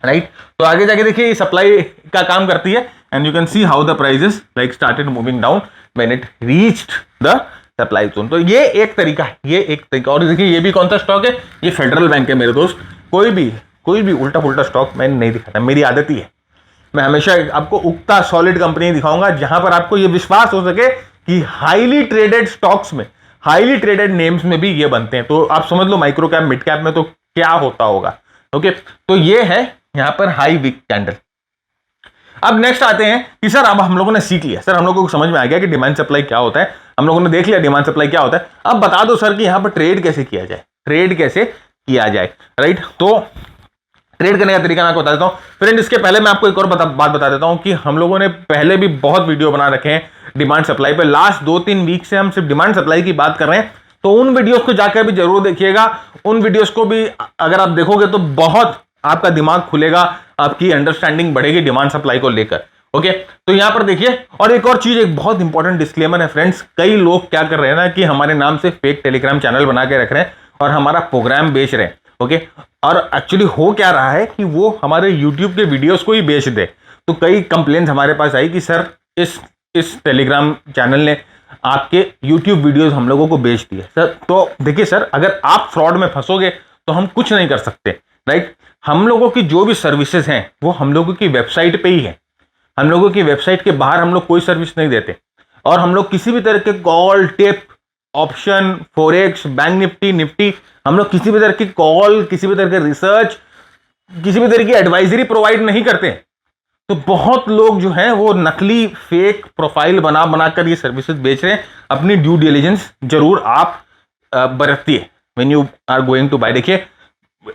राइट? तो आगे जाके देखिए सप्लाई का काम करती है, and you can see how the prices like started moving down when it reached the supply zone. तो ये एक तरीका है, ये एक तरीका। और देखिए ये भी कौन सा स्टॉक है? ये फेडरल बैंक है मेरे दोस्त। कोई भी उल्टा पुल्टा स्टॉक मैंने नहीं दिखाता, मेरी आदत ही है। मैं हमेशा आपको उगता सॉलिड कंपनी दिखाऊंगा जहां पर आपको ये विश्वास हो सके कि हाईली ट्रेडेड स्टॉक्स में, हाईली ट्रेडेड नेम्स में भी ये बनते हैं। तो आप समझ लो माइक्रो कैप मिड कैप में तो क्या होता होगा। ओके, तो ये है यहां पर हाई विक कैंडल। अब नेक्स्ट आते हैं कि सर अब हम लोगों ने सीख लिया, सर हम लोगों को समझ में आ गया कि डिमांड सप्लाई क्या होता है, हम लोगों ने देख लिया डिमांड सप्लाई क्या होता है। अब बता दो सर कि यहां पर ट्रेड कैसे किया जाए, ट्रेड कैसे किया जाए, राइट? तो ट्रेड करने का तरीका मैं आपको बता देता हूं फ्रेंड। इसके पहले मैं आपको एक और बात बता देता हूं कि हम लोगों ने पहले भी बहुत वीडियो बना रखे हैं डिमांड सप्लाई पे। लास्ट 2-3 वीक से हम सिर्फ डिमांड सप्लाई की बात कर रहे हैं, तो उन वीडियोस को जाकर भी जरूर देखिएगा। उन वीडियोस को भी अगर आप देखोगे तो बहुत आपका दिमाग खुलेगा, आपकी अंडरस्टैंडिंग बढ़ेगी डिमांड सप्लाई को लेकर। ओके, तो यहां पर देखिए, और एक और चीज, एक बहुत इंपॉर्टेंट डिस्क्लेमर है फ्रेंड्स। कई लोग क्या कर रहे हैं ना कि हमारे नाम से फेक टेलीग्राम चैनल बना के रख रहे हैं और हमारा प्रोग्राम बेच रहे हैं। ओके, और एक्चुअली हो क्या रहा है कि वो हमारे यूट्यूब के वीडियोस को ही बेच दे। तो कई कंप्लेंट्स हमारे पास आई कि सर इस टेलीग्राम चैनल ने आपके यूट्यूब वीडियोस हम लोगों को बेच दिए। सर तो देखिए सर, अगर आप फ्रॉड में फंसोगे तो हम कुछ नहीं कर सकते, राइट? हम लोगों की जो भी सर्विसेज हैं वो हम लोगों की वेबसाइट पे ही है। हम लोगों की वेबसाइट के बाहर हम लोग कोई सर्विस नहीं देते, और हम लोग किसी भी तरह के call, tip, option, forex, bank Nifty, हम लोग किसी भी तरह की कॉल, किसी भी तरह के रिसर्च, किसी भी तरह की एडवाइजरी प्रोवाइड नहीं करते। तो बहुत लोग जो हैं वो नकली फेक प्रोफाइल बनाकर ये सर्विसेज बेच रहे हैं। अपनी ड्यू डिलिजेंस जरूर आप बरतिए when you are going to buy. देखिए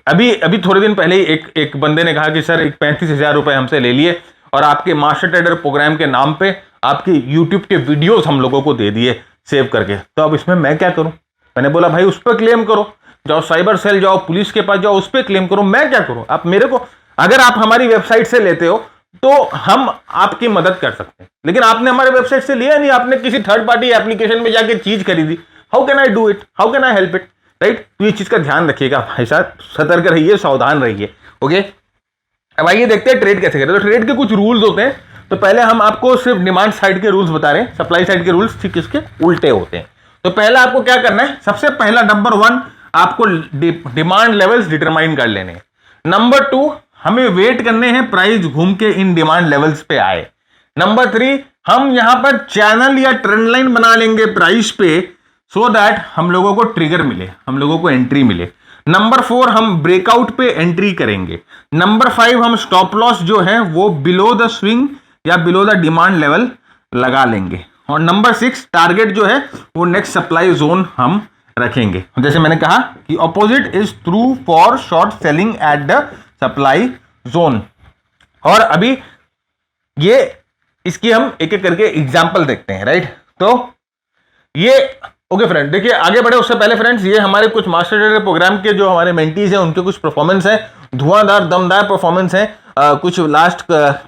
अभी थोड़े दिन पहले एक बंदे ने कहा कि सर 35,000 रुपए हमसे ले लिए और आपके मास्टर ट्रेडर प्रोग्राम के नाम पे आपके यूट्यूब के वीडियोस हम लोगों को दे दिए सेव करके। तो अब इसमें मैं क्या करूं? मैंने बोला भाई उस पर क्लेम करो, जाओ साइबर सेल जाओ, पुलिस के पास जाओ, उस पर क्लेम करो। मैं क्या करूं? आप मेरे को, अगर आप हमारी वेबसाइट से लेते हो तो हम आपकी मदद कर सकते हैं, लेकिन आपने हमारे वेबसाइट से लिया नहीं, आपने किसी थर्ड पार्टी एप्लीकेशन में जाके चीज खरीदी। How can I do it? How can I help it? Right? तो ये चीज का ध्यान रखिएगा भाई साहब, सतर्क रहिए, सावधान रहिए। ओके, अब आइए देखते हैं ट्रेड कैसे करें। तो ट्रेड के कुछ रूल्स होते हैं। तो पहले हम आपको सिर्फ डिमांड साइड के रूल्स बता रहे हैं, सप्लाई साइड के रूल्स ठीक इसके उल्टे होते हैं। तो पहला आपको क्या करना है, सबसे पहला नंबर 1 आपको डिमांड लेवल्स डिटरमाइन कर लेने हैं। नंबर 2 हमें वेट करने हैं प्राइस घूम के इन डिमांड लेवल्स पे आए। नंबर 3 हम यहां पर चैनल या ट्रेंड लाइन बना लेंगे प्राइस पे, सो दैट हम लोगों को ट्रिगर मिले, हम लोगों को एंट्री मिले। नंबर 4 हम ब्रेकआउट पे एंट्री करेंगे। नंबर 5 हम स्टॉप लॉस जो है वो बिलो द स्विंग या बिलो द डिमांड लेवल लगा लेंगे। और नंबर 6 टारगेट जो है वो नेक्स्ट सप्लाई जोन हम रखेंगे। जैसे मैंने कहा कि opposite is true for short selling at the supply zone. और अभी ये इसकी हम एक एक करके एग्जांपल देखते हैं, राइट? तो ये ओके फ्रेंड, देखिए आगे बढ़े उससे पहले फ्रेंड्स, ये हमारे कुछ मास्टर ट्रेडर प्रोग्राम के जो हमारे मेंटीज हैं उनके कुछ परफॉर्मेंस है, धुआंधार दमदार परफॉर्मेंस है। कुछ लास्ट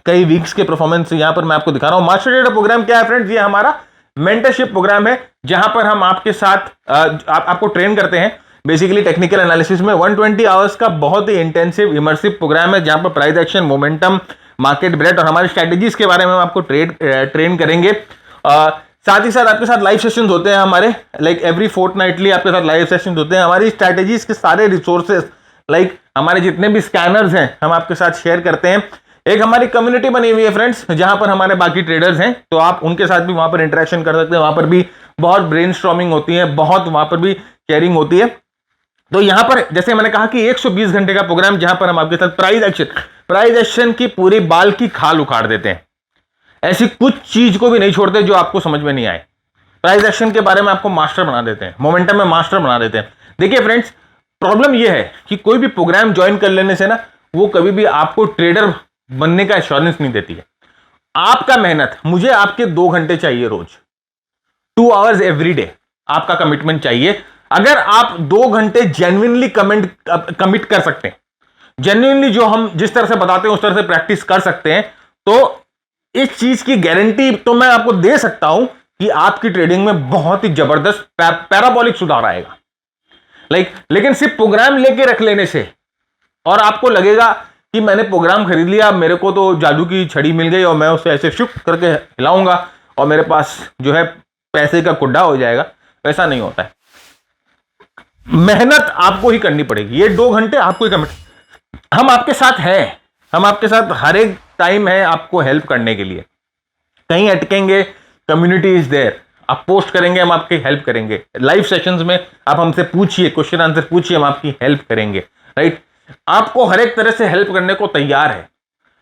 कई वीक्स के परफॉर्मेंस यहां पर मैं आपको दिखा रहा हूं। मास्टर ट्रेडर प्रोग्राम क्या है फ्रेंड्स? ये हमारा मेंटरशिप प्रोग्राम है जहां पर हम आपके साथ आपको ट्रेन करते हैं बेसिकली टेक्निकल एनालिसिस में। 120 आवर्स का बहुत ही इंटेंसिव इमर्सिव प्रोग्राम है जहां पर price action, momentum, market bread और हमारी स्ट्रेटेजीज के बारे में हम आपको ट्रेन करेंगे। साथ ही साथ आपके साथ लाइव सेशंस होते हैं हमारे, लाइक एवरी फोर्टनाइटली आपके साथ लाइव सेशंस होते हैं। हमारी स्ट्रेटेजीज के सारे रिसोर्सेज, लाइक हमारे जितने भी स्कैनर्स हैं हम आपके साथ शेयर करते हैं। एक हमारी कम्युनिटी बनी हुई है फ्रेंड्स, जहां पर हमारे बाकी ट्रेडर्स हैं, तो आप उनके साथ भी वहां पर इंटरेक्शन कर सकते हैं। वहां पर भी बहुत ब्रेनस्टॉर्मिंग होती है, बहुत वहां पर भी शेयरिंग होती है। तो यहां पर जैसे मैंने कहा कि 120 घंटे का प्रोग्राम, जहां पर हम आपके साथ प्राइस एक्शन की पूरी बाल की खाल उखाड़ देते हैं। ऐसी कुछ चीज को भी नहीं छोड़ते जो आपको समझ में नहीं आए। प्राइस एक्शन के बारे में आपको मास्टर बना देते हैं, मोमेंटम में मास्टर बना देते हैं। देखिए फ्रेंड्स, प्रॉब्लम यह है कि कोई भी प्रोग्राम ज्वाइन कर लेने से ना, वो कभी भी आपको ट्रेडर बनने का एश्योरेंस नहीं देती है। आपका मेहनत, मुझे आपके 2 घंटे चाहिए रोज, 2 आवर्स एवरी डे आपका कमिटमेंट चाहिए। अगर आप 2 घंटे जेन्युइनली कमिट कर सकते हैं, जेन्युइनली जो हम जिस तरह से बताते हैं उस तरह से प्रैक्टिस कर सकते हैं, तो इस चीज की गारंटी तो मैं आपको दे सकता हूं कि आपकी ट्रेडिंग में बहुत ही जबरदस्त पैराबोलिक सुधार आएगा। लेकिन सिर्फ प्रोग्राम लेके रख लेने से और आपको लगेगा कि मैंने प्रोग्राम खरीद लिया, मेरे को तो जादू की छड़ी मिल गई और मैं उसे ऐसे शुक करके हिलाऊंगा और मेरे पास जो है पैसे का कुड्डा हो जाएगा, ऐसा नहीं होता है। मेहनत आपको ही करनी पड़ेगी। ये 2 घंटे आपको ही कमिट, हम आपके साथ हैं, हम आपके साथ हर एक टाइम है आपको हेल्प करने के लिए। कहीं अटकेंगे, कम्युनिटी इज देयर, आप पोस्ट करेंगे, हम आपकी हेल्प करेंगे। लाइव सेशंस में आप हमसे पूछिए, क्वेश्चन आंसर पूछिए, हम आपकी हेल्प करेंगे, राइट। आपको हर एक तरह से हेल्प करने को तैयार है।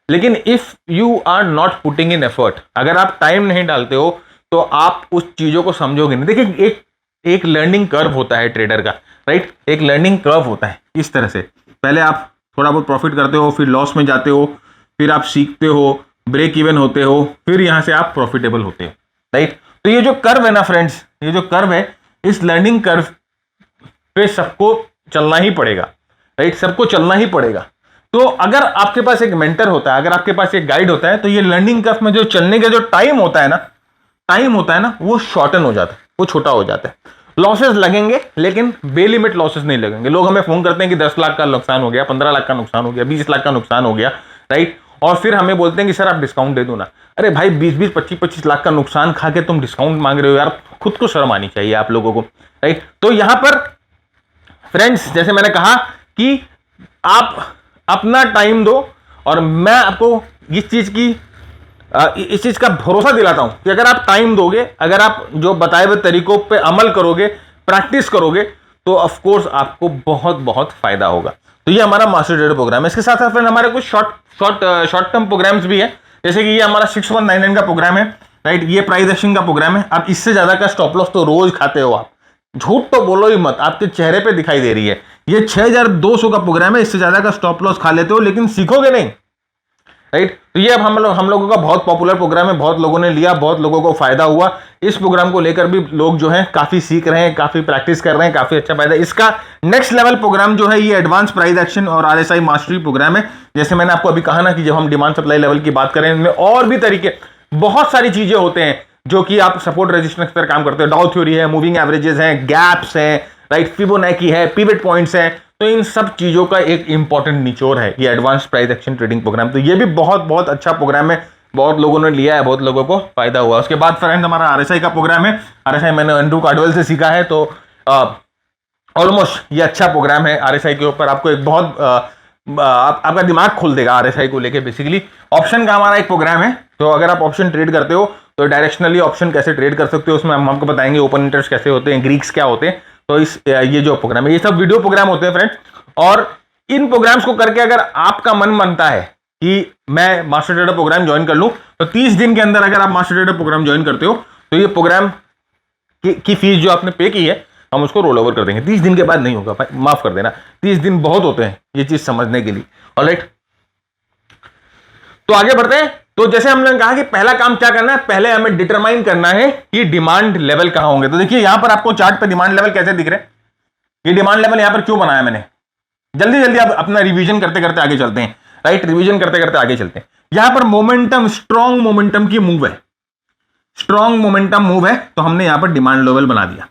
लेकिन if you are not putting in effort, अगर आप टाइम नहीं डालते हो तो आप उस चीजों को समझोगे नहीं। देखिए, एक लर्निंग कर्व होता है ट्रेडर का, राइट। एक लर्निंग कर्व होता है इस तरह से, पहले आप थोड़ा बहुत प्रॉफिट करते हो, फिर लॉस में जाते हो, फिर आप सीखते हो, ब्रेक इवन होते हो, फिर यहां से आप प्रॉफिटेबल होते हो, राइट। तो ये जो कर्व है ना फ्रेंड्स, ये जो कर्व है, इस लर्निंग कर्व पे सबको चलना ही पड़ेगा, राइट। सबको चलना ही पड़ेगा। तो अगर आपके पास एक मेंटर होता है, अगर आपके पास एक गाइड होता है, तो ये लर्निंग कर्व में जो चलने का जो टाइम होता है ना, वो शॉर्टन हो जाता है, वो छोटा हो जाता है। लॉसेस लगेंगे लेकिन बेलिमिट लॉसेस नहीं लगेंगे। लोग हमें फोन करते हैं कि 10 लाख का नुकसान हो गया, 15 लाख का नुकसान हो गया, 20 लाख का नुकसान हो गया, राइट। और फिर हमें बोलते हैं कि सर आप डिस्काउंट दे दो ना। अरे भाई, 20-20, 25-25 लाख का नुकसान खा के तुम डिस्काउंट मांग रहे हो यार, खुद को शर्म आनी चाहिए आप लोगों को, राइट। तो यहां पर फ्रेंड्स, जैसे मैंने कहा कि आप अपना टाइम दो, और मैं आपको इस चीज का भरोसा दिलाता हूं कि अगर आप टाइम दोगे, अगर आप जो बताए हुए तरीकों पे अमल करोगे, प्रैक्टिस करोगे, तो ऑफ कोर्स आपको बहुत बहुत फायदा होगा। तो ये हमारा मास्टर ट्रेडर प्रोग्राम है। इसके साथ साथ हमारे कुछ शॉर्ट टर्म प्रोग्राम्स भी है, जैसे कि ये हमारा 6199 का प्रोग्राम है, राइट। ये प्राइस एक्शन का प्रोग्राम है। अब इससे ज्यादा का स्टॉप लॉस तो रोज खाते हो आप, झूठ तो बोलो ही मत, आपके चेहरे पे दिखाई दे रही है। ये 6200 का प्रोग्राम है, इससे ज्यादा का स्टॉप लॉस खा लेते हो लेकिन सीखोगे नहीं, राइट। तो ये अब हम लोगों का बहुत पॉपुलर प्रोग्राम है, बहुत लोगों ने लिया, बहुत लोगों को फायदा हुआ। इस प्रोग्राम को लेकर भी लोग जो है काफी सीख रहे हैं, काफी प्रैक्टिस कर रहे हैं, काफी अच्छा फायदा। इसका नेक्स्ट लेवल प्रोग्राम जो है, ये एडवांस प्राइस एक्शन और RSI मास्टरी प्रोग्राम है। जैसे मैंने आपको अभी कहा ना कि जब हम डिमांड सप्लाई लेवल की बात करें, इनमें और भी तरीके, बहुत सारी चीजें होते हैं जो कि आप सपोर्ट रेजिस्टेंस पर काम करते हो। डाउ थ्योरी है, मूविंग एवरेजेस हैं, गैप्स हैं, राइट, फिबोनाची है, पिवट पॉइंट्स हैं। तो इन सब चीजों का एक इंपॉर्टेंट निचोड़ है ये advance price action trading programme. तो ये भी बहुत बहुत अच्छा प्रोग्राम है, बहुत लोगों ने लिया है, बहुत लोगों को फायदा हुआ। उसके बाद फ्रेंड्स हमारा RSI का प्रोग्राम है। RSI मैंने एंड्रू कार्डवेल से सीखा है, तो ऑलमोस्ट ये अच्छा प्रोग्राम है। RSI के ऊपर आपको एक बहुत आपका दिमाग खोल देगा RSI को लेके। बेसिकली ऑप्शन का हमारा एक प्रोग्राम है, तो अगर आप ऑप्शन ट्रेड करते हो तो डायरेक्शनली ऑप्शन कैसे ट्रेड कर सकते हो, उसमें हम आपको बताएंगे ओपन इंटरेस्ट कैसे होते हैं, ग्रीक्स क्या होते हैं। तो ये जो प्रोग्राम है, ये सब वीडियो प्रोग्राम होते हैं फ्रेंड्स। और इन प्रोग्राम्स को करके अगर आपका मन मानता है कि मैं मास्टर ट्रेडर प्रोग्राम ज्वाइन कर लूं, तो 30 दिन के अंदर अगर आप मास्टर ट्रेडर प्रोग्राम ज्वाइन करते हो, तो ये प्रोग्राम की फीस जो आपने पे की है, हम उसको रोल ओवर कर देंगे। 30 दिन के बाद नहीं होगा भाई, माफ कर देना, 30 दिन बहुत होते हैं ये चीज समझने के लिए। ऑलराइट, तो आगे बढ़ते हैं। तो जैसे हमने कहा कि पहला काम क्या करना है, पहले हमें डिटरमाइन करना है कि डिमांड लेवल कहां होंगे। तो देखिए यहां पर आपको चार्ट पे डिमांड लेवल कैसे दिख रहे हैं। ये डिमांड लेवल यहां पर क्यों बनाया मैंने, जल्दी जल्दी आप अपना रिवीजन करते करते आगे चलते हैं, राइट। रिवीजन करते करते आगे चलते हैं। यहां पर मोमेंटम, स्ट्रॉन्ग मोमेंटम की मूव है, स्ट्रॉन्ग मोमेंटम मूव है, तो हमने यहां पर डिमांड लेवल बना दिया।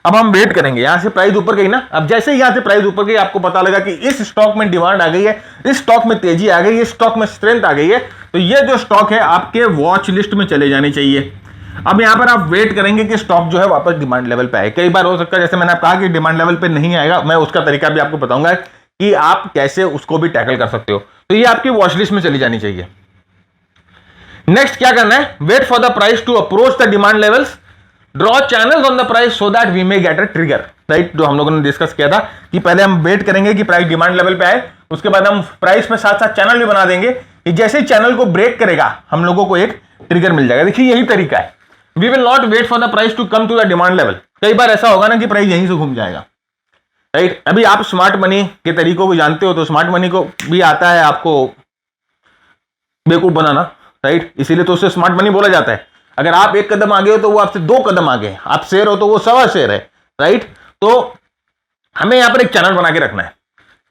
अब हम वेट करेंगे, यहां से प्राइस ऊपर गई ना, अब जैसे ही यहां से प्राइस ऊपर गई आपको पता लगा कि इस स्टॉक में डिमांड आ गई है, इस स्टॉक में तेजी आ गई है, इस स्टॉक में स्ट्रेंथ आ गई है, तो ये जो स्टॉक है आपके वॉच लिस्ट में चले जाने चाहिए। अब यहां पर आप वेट करेंगे कि स्टॉक जो है वापस डिमांड लेवल पे आए। कई बार हो सकता है, जैसे मैंने कहा कि डिमांड लेवल पे नहीं आएगा, मैं उसका तरीका भी आपको बताऊंगा कि आप कैसे उसको भी टैकल कर सकते हो। तो ये आपकी वॉच लिस्ट में चली जानी चाहिए। नेक्स्ट क्या करना है, wait for the price to approach the demand levels, draw channels on the price so that we may get a trigger, right. जो हम लोगों ने डिस्कस किया था कि पहले हम वेट करेंगे कि प्राइस डिमांड लेवल पे आए, उसके बाद हम प्राइस में साथ साथ चैनल भी बना देंगे कि जैसे ही चैनल को ब्रेक करेगा हम लोगों को एक ट्रिगर मिल जाएगा। देखिए यही तरीका है, we will not wait for the price to come to the demand level. कई बार ऐसा होगा ना कि प्राइस यहीं से घूम जाएगा, राइट। अभी आप स्मार्ट मनी के तरीकों को जानते हो, तो स्मार्ट मनी को भी आता है आपको बेवकूफ बनाना, राइट। इसीलिए तो उससे स्मार्ट मनी बोला जाता है। अगर आप एक कदम आगे हो तो वो आपसे 2 कदम आगे, आप शेर हो तो वो 1.25 शेर है, राइट। तो हमें यहां पर एक चैनल बना के रखना है।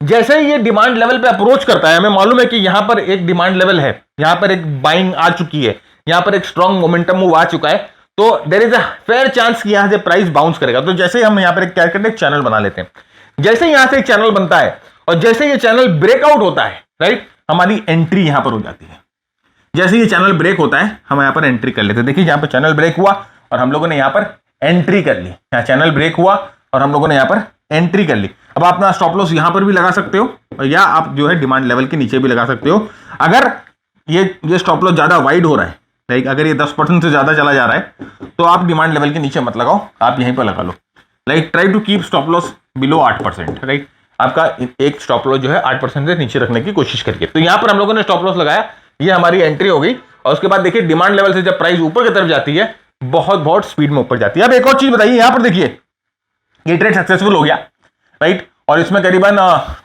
जैसे ही ये डिमांड लेवल पे अप्रोच करता है, हमें मालूम है कि यहां पर एक डिमांड लेवल है, यहां पर एक बाइंग आ चुकी है, यहां पर एक स्ट्रॉन्ग मोमेंटम मूव आ चुका है, तो there is a fair chance कि यहां से प्राइस बाउंस करेगा। तो जैसे हम यहां पर एक क्या करते हैं, चैनल बना लेते हैं। जैसे ही यहां से एक चैनल बनता है और जैसे ये चैनल ब्रेकआउट होता है, राइट, हमारी एंट्री यहां पर हो जाती है। जैसे ये चैनल ब्रेक होता है हम यहां पर एंट्री कर लेते हैं। देखिए यहां पर चैनल ब्रेक हुआ और हम लोगों ने यहां पर एंट्री कर ली। यहां चैनल ब्रेक हुआ और हम लोगों ने यहां पर एंट्री कर ली। अब आप अपना स्टॉप लॉस यहां पर भी लगा सकते हो या आप जो है डिमांड लेवल के नीचे भी लगा सकते हो। अगर ये स्टॉप लॉस ज्यादा वाइड हो रहा है, लाइक अगर ये 10% से ज्यादा चला जा रहा है, तो आप डिमांड लेवल के नीचे मत लगाओ, आप यहीं पर लगा लो। Like try to keep stop loss below 8%, right. आपका एक स्टॉप लॉस जो है 8% से नीचे रखने की कोशिश करिए। तो यहां पर हम लोगों ने स्टॉप लॉस लगाया, ये हमारी एंट्री हो गई। और उसके बाद देखिए डिमांड लेवल से जब प्राइस ऊपर की तरफ जाती है, बहुत स्पीड में ऊपर जाती है। अब एक और चीज बताइए, यहां पर देखिए ये ट्रेड सक्सेसफुल हो गया, राइट। और इसमें करीबन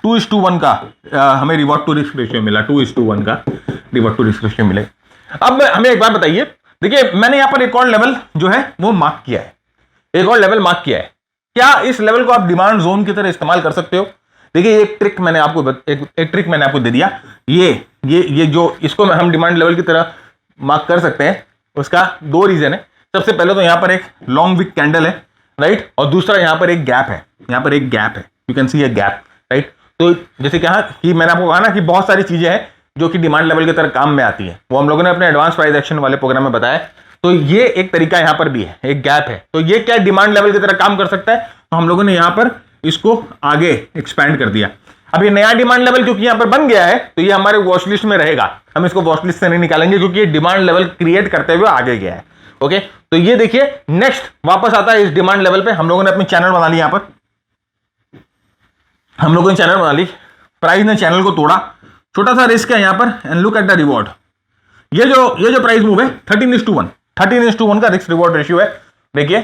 2:1 का हमें रिवॉर्ड टू रिस्क रेशियो मिला, 2:1 का रिवॉर्ड टू रिस्क रेशियो मिले। अब हमें एक बात बताइए, देखिए मैंने यहां पर एक और लेवल जो है वो मार्क किया है, एक और लेवल मार्क किया है। क्या इस लेवल को आप डिमांड जोन की तरह इस्तेमाल कर सकते हो? देखिए एक ट्रिक मैंने आपको दे दिया। ये जो इसको हम डिमांड लेवल की तरह मार्क कर सकते हैं, उसका 2 रीजन है। सबसे पहले तो यहां पर एक लॉन्ग विक कैंडल है, राइट, और दूसरा यहां पर एक गैप है, यहां पर एक गैप है, you can see a gap, right. तो जैसे कहा कि मैंने आपको कहा ना कि बहुत सारी चीजें हैं जो कि डिमांड लेवल की तरह काम में आती है, वो हम लोगों ने अपने एडवांस प्राइस एक्शन वाले प्रोग्राम में बताया। तो ये एक तरीका यहां पर भी है, एक गैप है। तो ये क्या डिमांड लेवल की तरह काम कर सकता है, तो हम लोगों ने यहां पर इसको आगे एक्सपैंड कर दिया। अब ये नया डिमांड लेवल क्योंकि यहां पर बन गया है, तो ये हमारे वॉच लिस्ट में रहेगा, हम इसको वॉच लिस्ट से नहीं निकालेंगे क्योंकि ये डिमांड लेवल क्रिएट करते हुए आगे गया है। ओके, तो ये देखिए नेक्स्ट वापस आता है इस डिमांड लेवल पे। हम लोगों ने अपनी चैनल बना ली, यहां पर हम लोगों ने चैनल बना ली, प्राइस ने चैनल को तोड़ा, छोटा सा रिस्क है यहां पर, and look at the reward. ये जो प्राइस मूव है 13:1 का रिस्क रिवॉर्ड रेशियो है। देखिए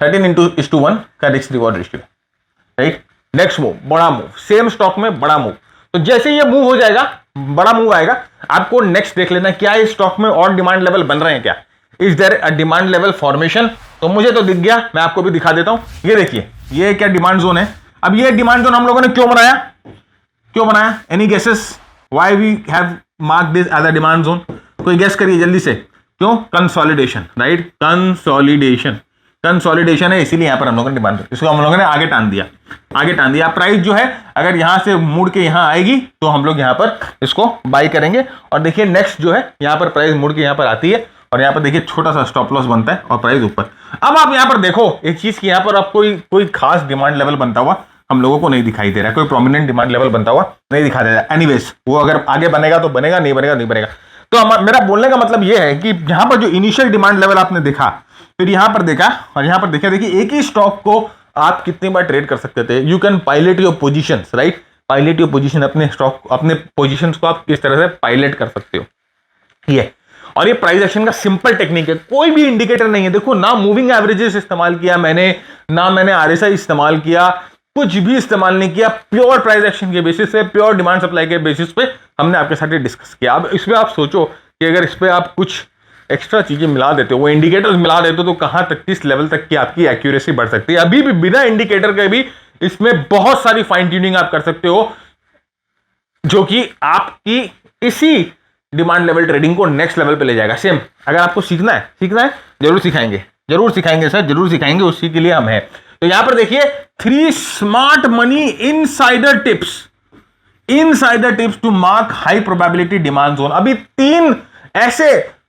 13:1 का risk reward ratio, right. Next move बड़ा मूव, सेम स्टॉक में बड़ा मूव। तो जैसे ये मूव हो जाएगा, बड़ा मूव आएगा, आपको नेक्स्ट देख लेना क्या इस स्टॉक में और डिमांड लेवल बन रहे हैं, क्या is there a demand level formation. तो मुझे तो दिख गया, मैं आपको भी दिखा देता हूं। ये देखिए ये क्या डिमांड जोन है। अब ये डिमांड जोन हम लोगों ने क्यों बनाया, any guesses why we have mark this as a demand zone? कोई गेस करिए जल्दी से। क्यों? कंसोलिडेशन, राइट, कंसोलिडेशन है, इसीलिए यहां पर हम लोगों ने डिमांड, इसको हम लोगों ने आगे टान दिया। प्राइस जो है अगर यहां से मुड़ के यहां आएगी तो हम लोग यहां पर इसको बाई करेंगे। और देखिए नेक्स्ट जो है यहां पर प्राइस मुड़ के यहां पर आती है और यहां पर देखिए छोटा सा स्टॉप लॉस बनता है और प्राइस ऊपर। अब आप यहां पर देखो एक चीज की, यहां पर आप कोई खास डिमांड लेवल बनता हुआ हम लोगों को नहीं दिखाई दे रहा है, कोई प्रोमिनेंट डिमांड लेवल बनता हुआ नहीं दिखाई दे रहा है। एनीवेज वो अगर आगे बनेगा तो बनेगा, नहीं बनेगा। तो मेरा बोलने का मतलब यह है कि यहां पर जो इनिशियल डिमांड लेवल आपने देखा, फिर यहां पर देखा और यहां पर देखा, देखिए एक ही स्टॉक को आप कितनी बार ट्रेड कर सकते थे। You can pilot your positions, right, pilot your position, अपने स्टॉक, अपने पोजीशंस को आप किस तरह से पायलट कर सकते हो ये। और ये प्राइस एक्शन का सिंपल टेक्निक है, कोई भी इंडिकेटर नहीं है। देखो ना मूविंग एवरेजेस इस्तेमाल किया मैंने, ना मैंने आरएसआई इस्तेमाल किया, कुछ भी इस्तेमाल नहीं किया, प्योर प्राइस एक्शन के बेसिस पे, प्योर डिमांड सप्लाई के बेसिस पे हमने आपके साथ डिस्कस किया। अब इसमें आप सोचो कि अगर इस पे आप कुछ एक्स्ट्रा चीजें मिला देते हो, वो इंडिकेटर्स मिला देते हो, तो कहां तक, किस लेवल तक की आपकी एक्यूरेसी बढ़ सकती है। अभी भी बिना इंडिकेटर के भी इसमें बहुत सारी फाइन ट्यूनिंग आप कर सकते हो, जो कि आपकी इसी डिमांड लेवल ट्रेडिंग को नेक्स्ट लेवल पे ले जाएगा। सेम अगर आपको सीखना है जरूर सिखाएंगे सर, जरूर सिखाएंगे, उसी के लिए हम हैं। तो यहां पर देखिए 3 smart money insider tips to mark high probability demand zone. अभी 3 ऐसे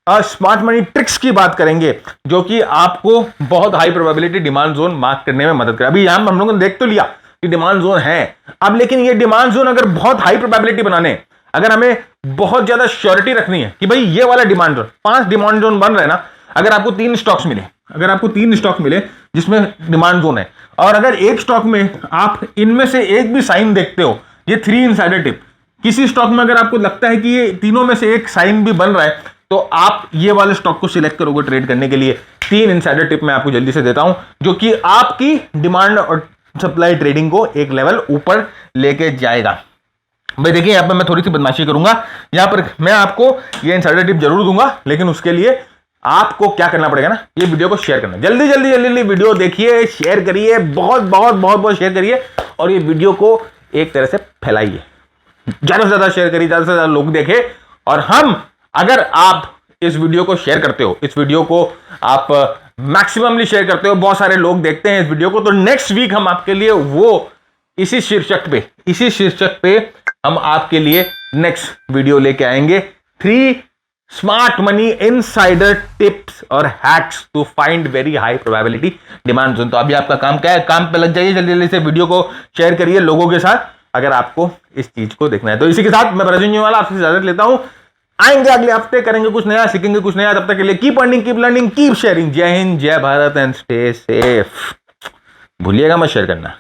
स्मार्ट मनी ट्रिक्स की बात करेंगे जो कि आपको बहुत high probability demand zone mark करने में मदद करे। अभी यहां हम लोगों ने देख तो लिया कि डिमांड जोन है। अब लेकिन ये डिमांड जोन अगर बहुत हाई प्रोबेबिलिटी बनाने, अगर हमें बहुत ज्यादा श्योरिटी रखनी है कि भाई ये वाला डिमांड जोन, 5 डिमांड जोन बन रहे हैं ना, अगर आपको 3 स्टॉक्स मिले, अगर आपको 3 स्टॉक मिले जिसमें डिमांड जोन है, और अगर एक स्टॉक में आप इनमें से एक भी साइन देखते हो, ये 3 इनसाइडर टिप, किसी स्टॉक में अगर आपको लगता है कि ये तीनों में से एक साइन भी बन रहा है, तो आप ये वाले स्टॉक को सिलेक्ट करोगे ट्रेड करने के लिए। 3 इनसाइडर टिप मैं आपको जल्दी से देता हूं जो कि आपकी डिमांड और सप्लाई ट्रेडिंग को एक लेवल ऊपर लेके जाएगा। भाई देखिए, यहां पर मैं थोड़ी सी बदमाशी करूंगा, यहां पर मैं आपको ये इनसाइडर टिप जरूर दूंगा, लेकिन उसके लिए आपको क्या करना पड़ेगा ना, ये वीडियो को शेयर करना, जल्दी जल्दी जल्दी वीडियो देखिए, शेयर करिए, बहुत बहुत बहुत बहुत शेयर करिए, और ये वीडियो को एक तरह से फैलाइए, ज्यादा से ज्यादा शेयर करिए, ज्यादा से ज्यादा लोग देखें। और हम, अगर आप इस वीडियो को शेयर करते हो, इस वीडियो को आप मैक्सिममली शेयर करते हो, बहुत सारे लोग देखते हैं इस वीडियो को, तो नेक्स्ट वीक हम आपके लिए वो इसी शीर्षक पे हम आपके लिए नेक्स्ट वीडियो लेके आएंगे, 3 स्मार्ट मनी इनसाइडर टिप्स और hacks to find very high probability demand zone. तो अभी आपका काम क्या है, काम पे लग जाइए, जल्दी जल्दी से वीडियो को शेयर करिए लोगों के साथ, अगर आपको इस चीज को देखना है। तो इसी के साथ मैं ब्रजेश वाला आपसे इजाजत लेता हूं, आएंगे अगले हफ्ते, करेंगे कुछ नया, सीखेंगे कुछ नया, तब तक के लिए keep earning, keep learning, keep sharing. जय हिंद, जय भारत एंड स्टे सेफ। भूलिएगा मत शेयर करना।